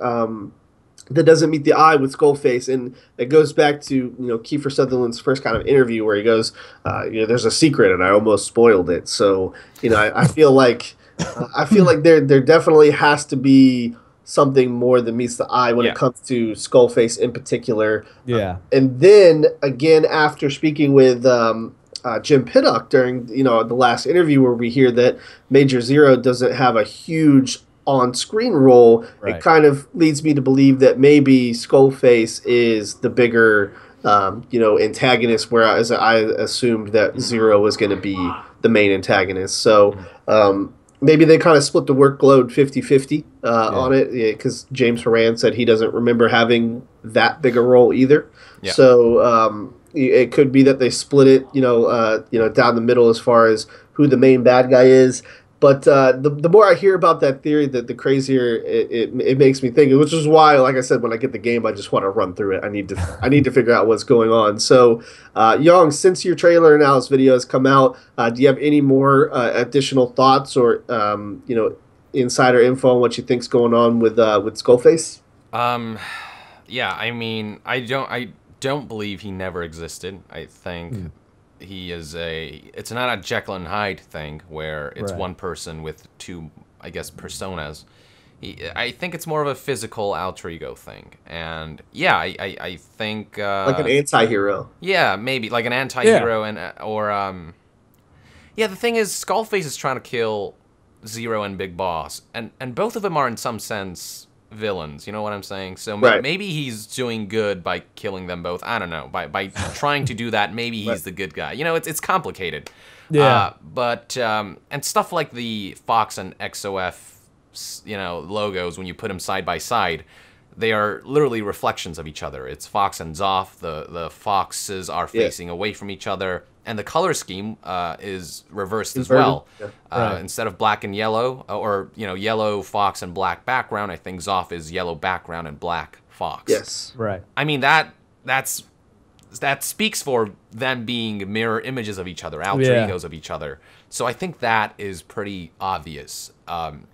Speaker 1: that doesn't meet the eye with Skullface, and it goes back to Kiefer Sutherland's first kind of interview where he goes, "There's a secret, and I almost spoiled it." So I feel like there definitely has to be something more than meets the eye when it comes to Skullface in particular.
Speaker 3: Yeah.
Speaker 1: And then again, after speaking with Jim Piddock during the last interview, where we hear that Major Zero doesn't have a huge on-screen role, it kind of leads me to believe that maybe Skullface is the bigger antagonist, whereas I assumed that Zero was going to be the main antagonist. So maybe they kind of split the workload 50-50 on it, because James Horan said he doesn't remember having that big a role either. Yeah. So it could be that they split it, down the middle as far as who the main bad guy is. But the more I hear about that theory, the crazier it makes me think. Which is why, like I said, when I get the game, I just want to run through it. I need to figure out what's going on. So, Young, since your trailer analysis video has come out, do you have any more additional thoughts or insider info on what you think's going on with Skullface?
Speaker 2: Yeah, I mean, I don't believe he never existed. I think he is it's not a Jekyll and Hyde thing where it's one person with two, I guess, personas. I think it's more of a physical alter ego thing. And yeah, I think
Speaker 1: like an anti-hero.
Speaker 2: Yeah, maybe like an anti-hero. And the thing is, Skullface is trying to kill Zero and Big Boss, and both of them are in some sense villains, you know what I'm saying? So maybe he's doing good by killing them both. I don't know. By trying to do that, maybe he's the good guy. It's complicated.
Speaker 3: Yeah.
Speaker 2: But and stuff like the Fox and XOF, logos, when you put them side by side, they are literally reflections of each other. It's Fox and Zoff. The Foxes are facing away from each other. And the color scheme is reversed as well. Yeah. Instead of black and yellow, or yellow Fox and black background, I think Zoff is yellow background and black Fox.
Speaker 1: Yes.
Speaker 3: Right.
Speaker 2: I mean that speaks for them being mirror images of each other, alter egos of each other. So I think that is pretty obvious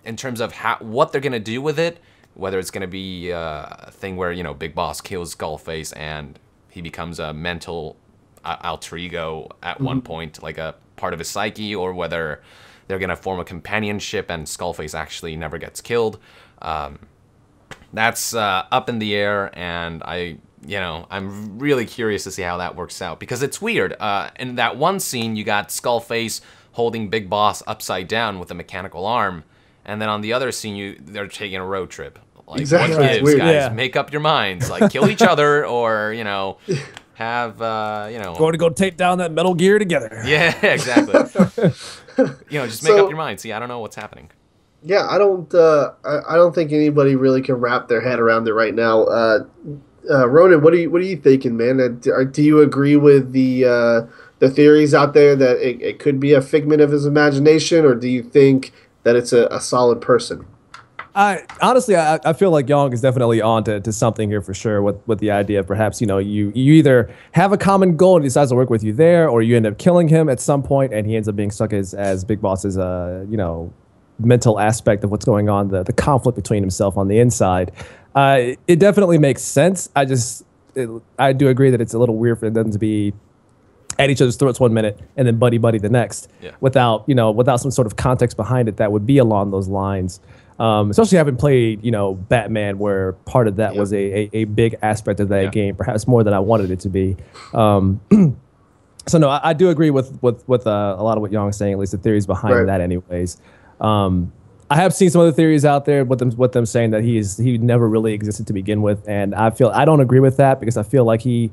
Speaker 2: in terms of what they're gonna do with it. Whether it's gonna be a thing where Big Boss kills Skullface and he becomes a mental alter ego at one point, like a part of his psyche, or whether they're going to form a companionship and Skullface actually never gets killed. That's up in the air, and I I'm really curious to see how that works out because it's weird. In that one scene, you got Skullface holding Big Boss upside down with a mechanical arm, and then on the other scene, they're taking a road trip. Like,
Speaker 1: exactly.
Speaker 2: What gives,
Speaker 1: Weird.
Speaker 2: guys?
Speaker 3: Yeah.
Speaker 2: Make up your minds. Like, kill each other, or have
Speaker 3: Going to go take down that Metal Gear together.
Speaker 2: Yeah, exactly. Just make up your mind. See, I don't know what's happening.
Speaker 1: Yeah, I don't think anybody really can wrap their head around it right now. Ronan, what are you thinking, man? Do you agree with the theories out there that it could be a figment of his imagination, or do you think that it's a solid person?
Speaker 3: Honestly, I feel like Young is definitely on to something here for sure with the idea of perhaps, you either have a common goal and he decides to work with you there, or you end up killing him at some point and he ends up being stuck as Big Boss's, mental aspect of what's going on, the conflict between himself on the inside. It definitely makes sense. I do agree that it's a little weird for them to be at each other's throats one minute and then buddy the next, without some sort of context behind it that would be along those lines. Especially having played, Batman, where part of that was a big aspect of that game, perhaps more than I wanted it to be. So no, I do agree with a lot of what Young's saying, at least the theories behind that, anyways. I have seen some other theories out there with them saying that he never really existed to begin with, and I don't agree with that because I feel like he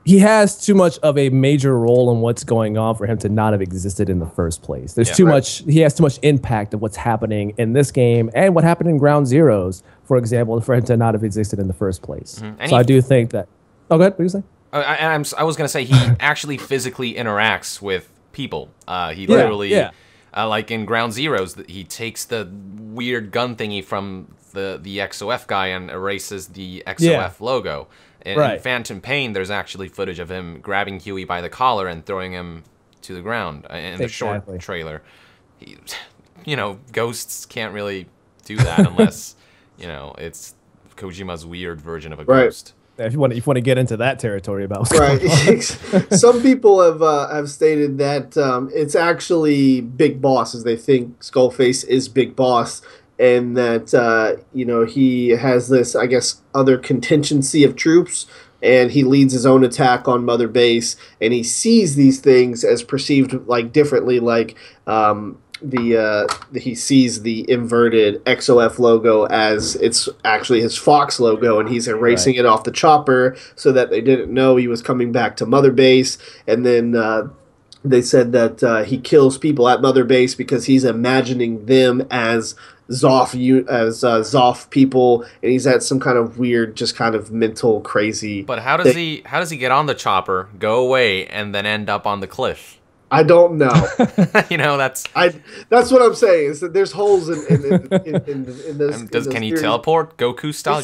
Speaker 3: has too much of a major role in what's going on for him to not have existed in the first place. There's too much. He has too much impact of what's happening in this game and what happened in Ground Zeroes, for example, for him to not have existed in the first place. Mm-hmm. So I do think that. Oh, go ahead. What are you saying?
Speaker 2: I was going to say he actually physically interacts with people. He literally, like in Ground Zeroes, he takes the weird gun thingy from the XOF guy and erases the XOF logo. In Phantom Pain, there's actually footage of him grabbing Huey by the collar and throwing him to the ground in the short trailer. Ghosts can't really do that unless, it's Kojima's weird version of a ghost.
Speaker 3: If you want to get into that territory about
Speaker 1: Some people have stated that it's actually Big Boss, as they think Skullface is Big Boss, and that he has this, I guess, other contingency of troops, and he leads his own attack on Mother Base, and he sees these things as perceived like differently, like he sees the inverted XOF logo as it's actually his Fox logo, and he's erasing it off the chopper so that they didn't know he was coming back to Mother Base. And then they said that he kills people at Mother Base because he's imagining them as Zoff people, and he's at some kind of weird, just kind of mental crazy.
Speaker 2: But how does he get on the chopper, go away, and then end up on the cliff?
Speaker 1: I don't know.
Speaker 2: That's
Speaker 1: what I'm saying. Is that there's holes in this.
Speaker 2: Can he teleport Goku style?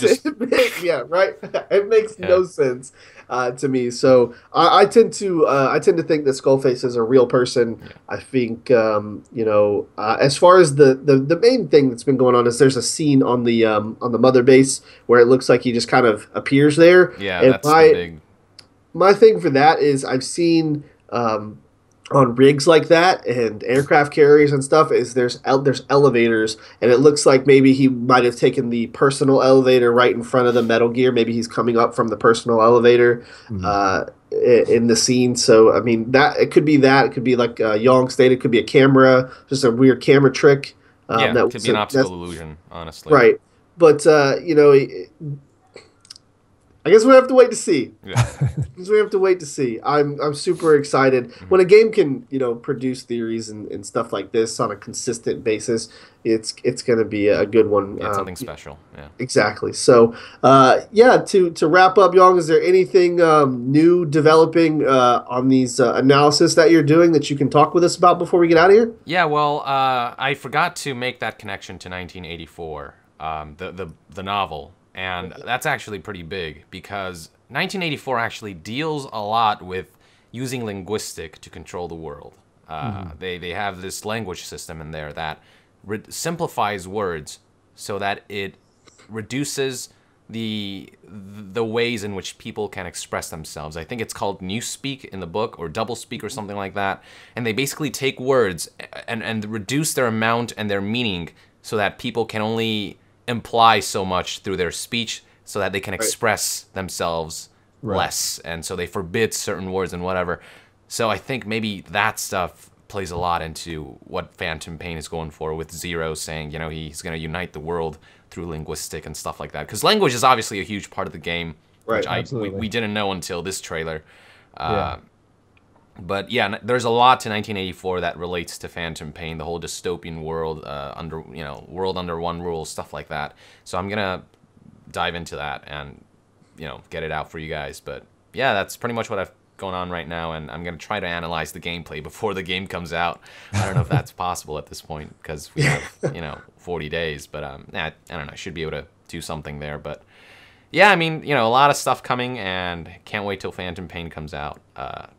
Speaker 1: Yeah, right. It makes no sense to me. So I tend to think that Skullface is a real person. Yeah. I think as far as the main thing that's been going on is there's a scene on the Mother Base where it looks like he just kind of appears there.
Speaker 2: Yeah, and that's big.
Speaker 1: My thing for that is I've seen. On rigs like that and aircraft carriers and stuff is there's elevators, and it looks like maybe he might have taken the personal elevator right in front of the Metal Gear. Maybe he's coming up from the personal elevator in the scene. So I mean that it could be like Young stated, it could be a camera, just a weird camera trick.
Speaker 2: That could be an optical illusion, honestly.
Speaker 1: Right, but I guess we have to wait to see. I'm super excited. When a game can, produce theories and stuff like this on a consistent basis, it's going to be a good one.
Speaker 2: It's something special. Yeah.
Speaker 1: Exactly. So, to wrap up, Young, is there anything new developing on these analysis that you're doing that you can talk with us about before we get out of here?
Speaker 2: Yeah, well, I forgot to make that connection to 1984, the novel. And that's actually pretty big because 1984 actually deals a lot with using linguistic to control the world. They have this language system in there that simplifies words so that it reduces the ways in which people can express themselves. I think it's called newspeak in the book, or doublespeak or something like that. And they basically take words and reduce their amount and their meaning so that people can only imply so much through their speech, so that they can express themselves less, and so they forbid certain words and whatever. So I think maybe that stuff plays a lot into what Phantom Pain is going for, with Zero saying, he's going to unite the world through linguistic and stuff like that. Because language is obviously a huge part of the game, which we didn't know until this trailer. But yeah, there's a lot to 1984 that relates to Phantom Pain, the whole dystopian world world under one rule, stuff like that. So I'm gonna dive into that and get it out for you guys. But yeah, that's pretty much what I've going on right now, and I'm gonna try to analyze the gameplay before the game comes out. I don't know if that's possible at this point because we have 40 days, but I don't know. I should be able to do something there, but. Yeah, I mean, a lot of stuff coming, and can't wait till Phantom Pain comes out.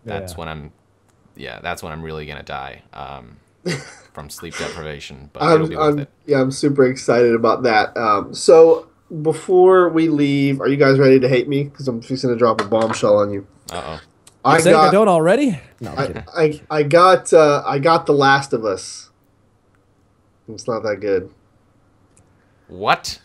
Speaker 2: That's when I'm really gonna die from sleep deprivation. But it'll be worth it.
Speaker 1: Yeah, I'm super excited about that. So before we leave, are you guys ready to hate me? Because I'm fixing to drop a bombshell on you.
Speaker 3: I don't already? No, I'm kidding.
Speaker 1: I got The Last of Us. It's not that good.
Speaker 2: What?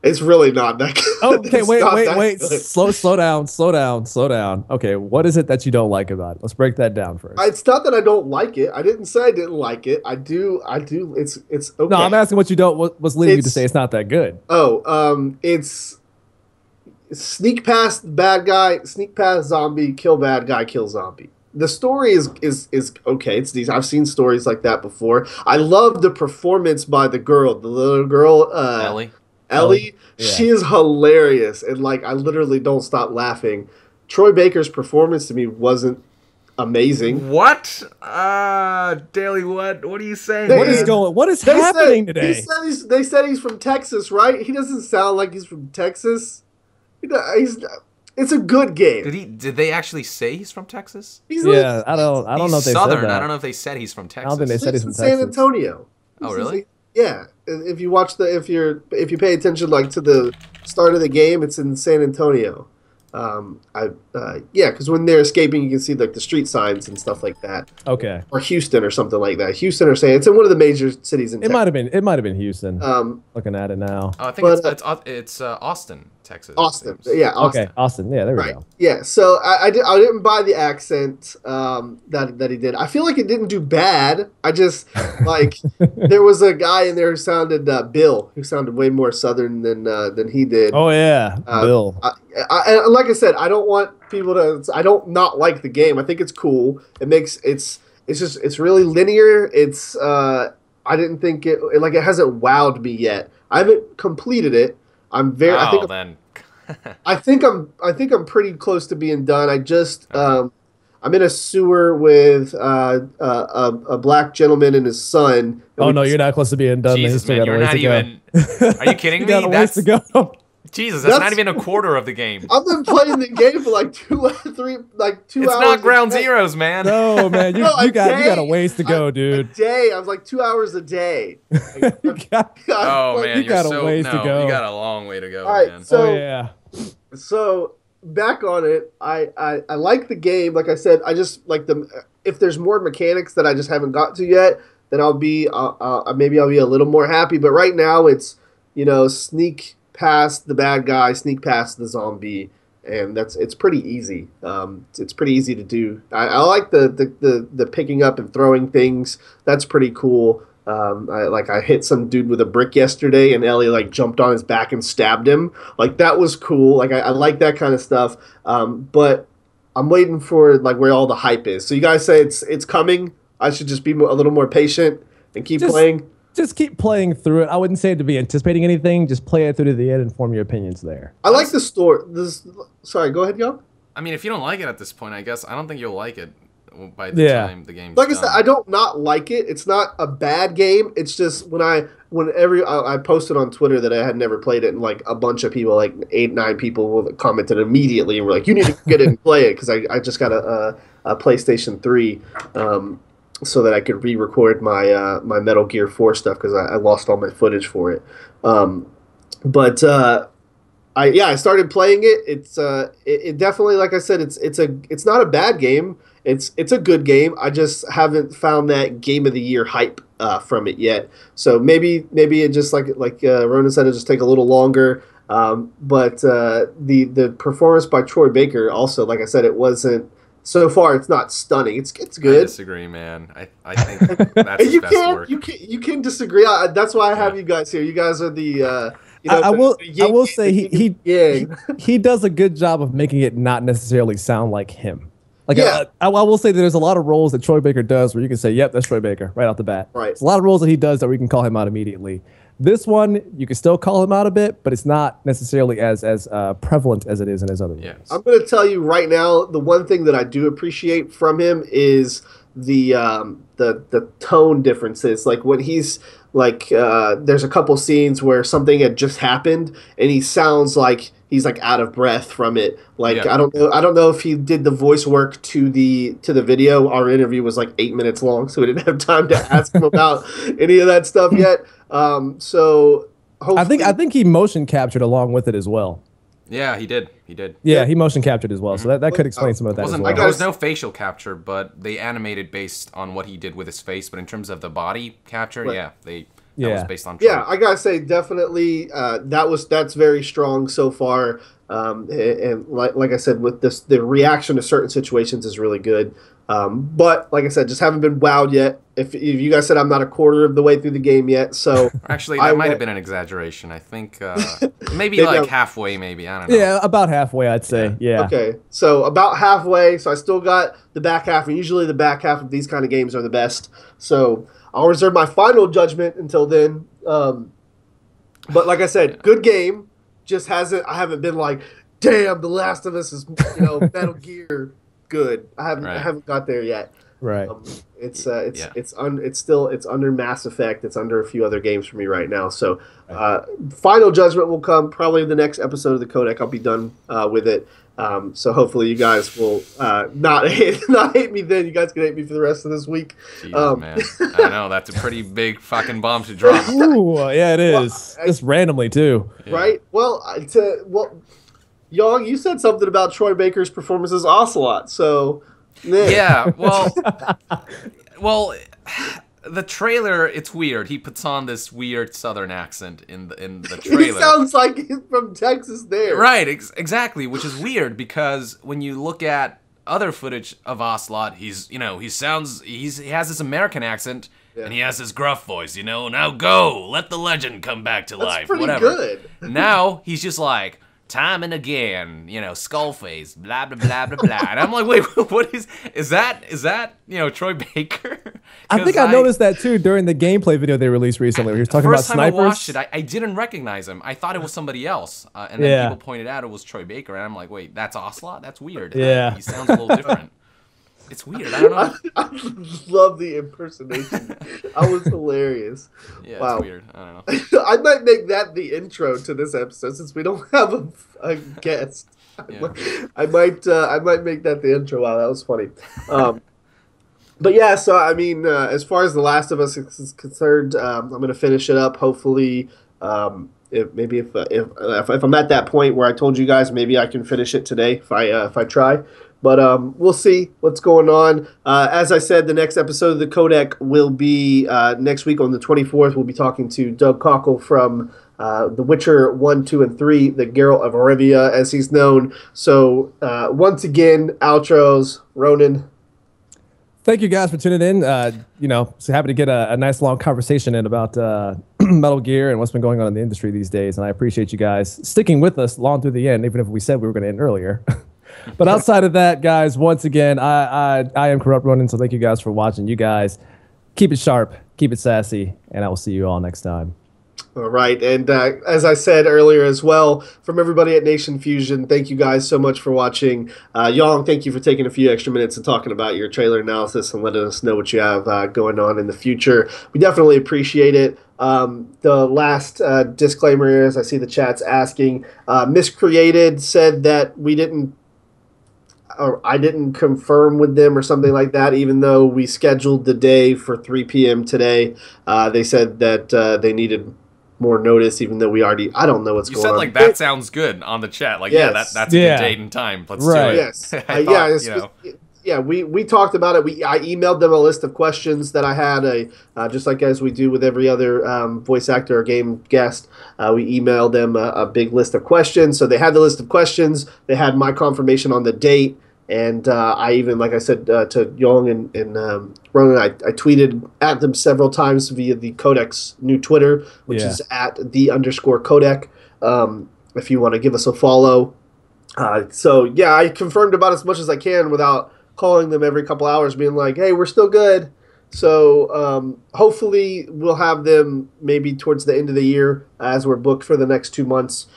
Speaker 1: It's really not that good.
Speaker 3: Okay, wait. Slow down. Okay, what is it that you don't like about it? Let's break that down first.
Speaker 1: It's not that I don't like it. I didn't say I didn't like it. I do. It's okay.
Speaker 3: No, I'm asking what you don't. What's leading you to say it's not that good?
Speaker 1: It's sneak past bad guy, sneak past zombie, kill bad guy, kill zombie. The story is okay. It's these. I've seen stories like that before. I love the performance by the little girl, Ellie, she is hilarious, and I literally don't stop laughing. Troy Baker's performance to me wasn't amazing.
Speaker 2: What? Daily, what are you saying?
Speaker 3: What is happening today?
Speaker 1: They said he's from Texas, right? He doesn't sound like he's from Texas. It's a good game.
Speaker 2: Did they actually say he's from Texas?
Speaker 3: I don't know if they
Speaker 2: Southern.
Speaker 3: said that.
Speaker 2: I don't know if they said he's from Texas.
Speaker 3: I don't think they said he's from
Speaker 1: San Antonio.
Speaker 2: Oh, really?
Speaker 1: Yeah, if you watch if you pay attention to the start of the game, it's in San Antonio. Because when they're escaping, you can see the street signs and stuff like that.
Speaker 3: Okay.
Speaker 1: Or Houston or something like that. Houston or San. It's in one of the major cities in.
Speaker 3: It might have been Houston. Looking at it now.
Speaker 2: Oh, I think it's Austin, Texas.
Speaker 1: Austin. Yeah. Austin.
Speaker 3: Okay. Austin. Yeah. There we go.
Speaker 1: Yeah. So I didn't buy the accent that he did. I feel like it didn't do bad. I just there was a guy in there who sounded Bill, who sounded way more Southern than he did.
Speaker 3: Oh yeah, Bill.
Speaker 1: Like I said, I don't want people to. I don't not like the game. I think it's cool. It's really linear. I didn't think it hasn't wowed me yet. I haven't completed it. I'm very. I think I'm pretty close to being done. I just I'm in a sewer with a black gentleman and his son.
Speaker 3: Oh no, you're not close to being done.
Speaker 2: Jesus, man, you're not even. Are you kidding me?
Speaker 3: Got a ways to go.
Speaker 2: Jesus, that's not even a quarter of the game.
Speaker 1: I've been playing the game for 2 hours.
Speaker 2: It's not Ground Zeroes, man.
Speaker 3: No, man, you got a ways to go, dude.
Speaker 1: A day, I was 2 hours a day.
Speaker 2: You got a
Speaker 3: ways to go.
Speaker 2: You got a long way to go,
Speaker 1: all right,
Speaker 2: man.
Speaker 1: So back on it, I like the game. Like I said, I just like if there's more mechanics that I just haven't got to yet, then maybe I'll be a little more happy. But right now, it's sneak past the bad guy, sneak past the zombie, and it's pretty easy. It's pretty easy to do. I like the picking up and throwing things. That's pretty cool. I hit some dude with a brick yesterday, and Ellie jumped on his back and stabbed him. That was cool. I like that kind of stuff. But I'm waiting for where all the hype is. So you guys say it's coming. I should just be a little more patient and keep playing.
Speaker 3: Just keep playing through it. I wouldn't say to be anticipating anything. Just play it through to the end and form your opinions there.
Speaker 1: I like the story. Sorry, go ahead, Young.
Speaker 2: I mean, if you don't like it at this point, I guess I don't think you'll like it by the time the game's
Speaker 1: done. I said, I don't not like it. It's not a bad game. It's just whenever I posted on Twitter that I had never played it, and a bunch of people, 8-9 people, commented immediately and were like, "You need to get it and play it," because I just got a PlayStation 3. So that I could re-record my Metal Gear 4 stuff because I lost all my footage for it. I started playing it. It definitely, like I said, it's not a bad game. It's a good game. I just haven't found that game of the year hype from it yet. So maybe it just like Ronan said, it'll just take a little longer. But the performance by Troy Baker also, like I said, it wasn't. So far, it's not stunning. It's good.
Speaker 2: I disagree, man. I think that's his best work.
Speaker 1: You can disagree. That's why I have you guys here. You guys are the.
Speaker 3: I will say he does a good job of making it not necessarily sound like him. Like I will say that there's a lot of roles that Troy Baker does where you can say, "Yep, that's Troy Baker" right off the bat.
Speaker 1: Right.
Speaker 3: There's a lot of roles that he does that we can call him out immediately. This one, you can still call him out a bit, but it's not necessarily as prevalent as it is in his other roles.
Speaker 1: I'm going to tell you right now, the one thing that I do appreciate from him is the tone differences. Like when he's like, there's a couple scenes where something had just happened, and he sounds like he's like out of breath from it. Like I don't know if he did the voice work to the video. Our interview was like 8 minutes long, so we didn't have time to ask him about any of that stuff yet. So hopefully,
Speaker 3: I think he motion captured along with it as well.
Speaker 2: Yeah, he did.
Speaker 3: Yeah, he motion captured as well. So that could explain some of that as well.
Speaker 2: There was no facial capture, but they animated based on what he did with his face. But in terms of the body capture, that was based on Troy.
Speaker 1: Yeah, I gotta say, definitely that's very strong so far. And like I said, with this, the reaction to certain situations is really good. But like I said, just haven't been wowed yet. If you guys said I'm not a quarter of the way through the game yet, so
Speaker 2: actually that might have been an exaggeration. I think maybe like halfway, maybe I don't know.
Speaker 3: Yeah, about halfway, I'd say. Yeah.
Speaker 1: Okay, so about halfway. So I still got the back half, and usually the back half of these kind of games are the best. So I'll reserve my final judgment until then. But like I said, good game. Just hasn't. I haven't been like, damn, The Last of Us is Metal Gear good. I haven't got there yet.
Speaker 3: Right.
Speaker 1: It's under Mass Effect. It's under a few other games for me right now. So final judgment will come probably in the next episode of the Codec. I'll be done with it. So hopefully you guys will not hate me then. You guys can hate me for the rest of this week.
Speaker 2: Jeez, man. I know, that's a pretty big fucking bomb to drop.
Speaker 3: Ooh, yeah, it is. Just randomly, too.
Speaker 1: Right? Well, Young, you said something about Troy Baker's performance as Ocelot, so...
Speaker 2: Yeah, well, the trailer, it's weird. He puts on this weird Southern accent in the trailer.
Speaker 1: He sounds like he's from Texas there.
Speaker 2: Right, exactly, which is weird because when you look at other footage of Ocelot, he has this American accent, and he has this gruff voice, now go, let the legend come back to life,
Speaker 1: pretty
Speaker 2: whatever.
Speaker 1: Good.
Speaker 2: Now he's just like, time and again, Skullface, blah blah blah blah blah, and I'm like, wait, what is that? Troy Baker?
Speaker 3: I think I noticed that too during the gameplay video they released recently, where he was talking about snipers.
Speaker 2: First time I watched it, I didn't recognize him. I thought it was somebody else, and then people pointed out it was Troy Baker, and I'm like, wait, that's Ocelot? That's weird.
Speaker 3: Yeah,
Speaker 2: he sounds a little different. It's weird. I don't know.
Speaker 1: I love the impersonation. That was hilarious.
Speaker 2: Yeah,
Speaker 1: wow.
Speaker 2: It's weird. I don't know.
Speaker 1: I might make that the intro to this episode since we don't have a guest. Yeah. I might make that the intro. Wow, that was funny. But yeah, so I mean, as far as The Last of Us is concerned, I'm going to finish it up. Hopefully, if I'm at that point where I told you guys, maybe I can finish it today if I try. But we'll see what's going on. As I said, the next episode of the Codec will be next week on the 24th. We'll be talking to Doug Cockle from The Witcher 1, 2, and 3, the Geralt of Rivia, as he's known. So once again, outros, Ronan.
Speaker 3: Thank you guys for tuning in. So happy to get a nice long conversation in about Metal Gear and what's been going on in the industry these days. And I appreciate you guys sticking with us long through the end, even if we said we were going to end earlier. But outside of that, guys, once again, I am Corrupt Ronan, so thank you guys for watching. You guys, keep it sharp, keep it sassy, and I will see you all next time.
Speaker 1: All right, and as I said earlier as well, from everybody at Nation Fusion, thank you guys so much for watching. Yong, thank you for taking a few extra minutes and talking about your trailer analysis and letting us know what you have going on in the future. We definitely appreciate it. The last disclaimer is, I see the chat's asking, Miscreated said that I didn't confirm with them or something like that, even though we scheduled the day for 3 p.m. today. They said that they needed more notice, even though we already... I don't know what's going on.
Speaker 2: You said, like, that sounds good on the chat. Like, yes. That's a good date and time. Let's do it.
Speaker 1: Yes. Yeah, we talked about it. I emailed them a list of questions that I had, just like as we do with every other voice actor or game guest. We emailed them a big list of questions. So they had the list of questions. They had my confirmation on the date. And I even, like I said to Young and Ronan, I tweeted at them several times via the Codex new Twitter, which is at @the_Codec. If you want to give us a follow. So yeah, I confirmed about as much as I can without calling them every couple hours, being like, "Hey, we're still good." So hopefully we'll have them maybe towards the end of the year, as we're booked for the next 2 months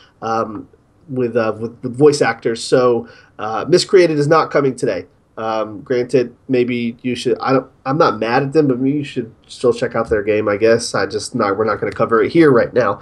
Speaker 1: with voice actors. So Miscreated is not coming today. Granted, maybe you should. I'm not mad at them, but maybe you should still check out their game. I guess we're not going to cover it here right now.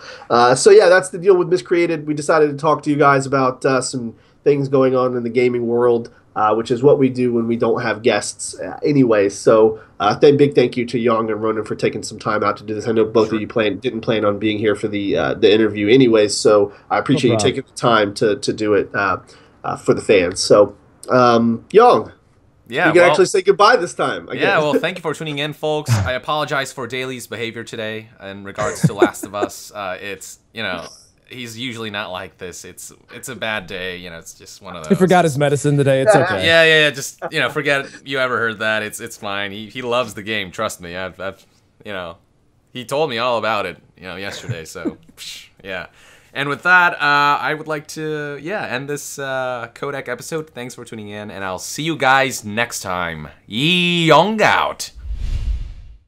Speaker 1: So yeah, that's the deal with Miscreated. We decided to talk to you guys about some things going on in the gaming world, which is what we do when we don't have guests anyway. So big thank you to Young and Ronan for taking some time out to do this. I know both of you didn't plan on being here for the interview anyways, so I appreciate you taking the time to do it for the fans. So Young.
Speaker 2: Yeah,
Speaker 1: you can actually say goodbye this time.
Speaker 2: Yeah, well, thank you for tuning in, folks. I apologize for Daly's behavior today in regards to Last of Us. It's, he's usually not like this. It's a bad day. It's just one of those.
Speaker 3: He forgot his medicine today. It's okay.
Speaker 2: Yeah. Just, forget you ever heard that. It's fine. He loves the game. Trust me. He told me all about it, yesterday. So, yeah. And with that, I would like to, end this Codec episode. Thanks for tuning in, and I'll see you guys next time. Young out.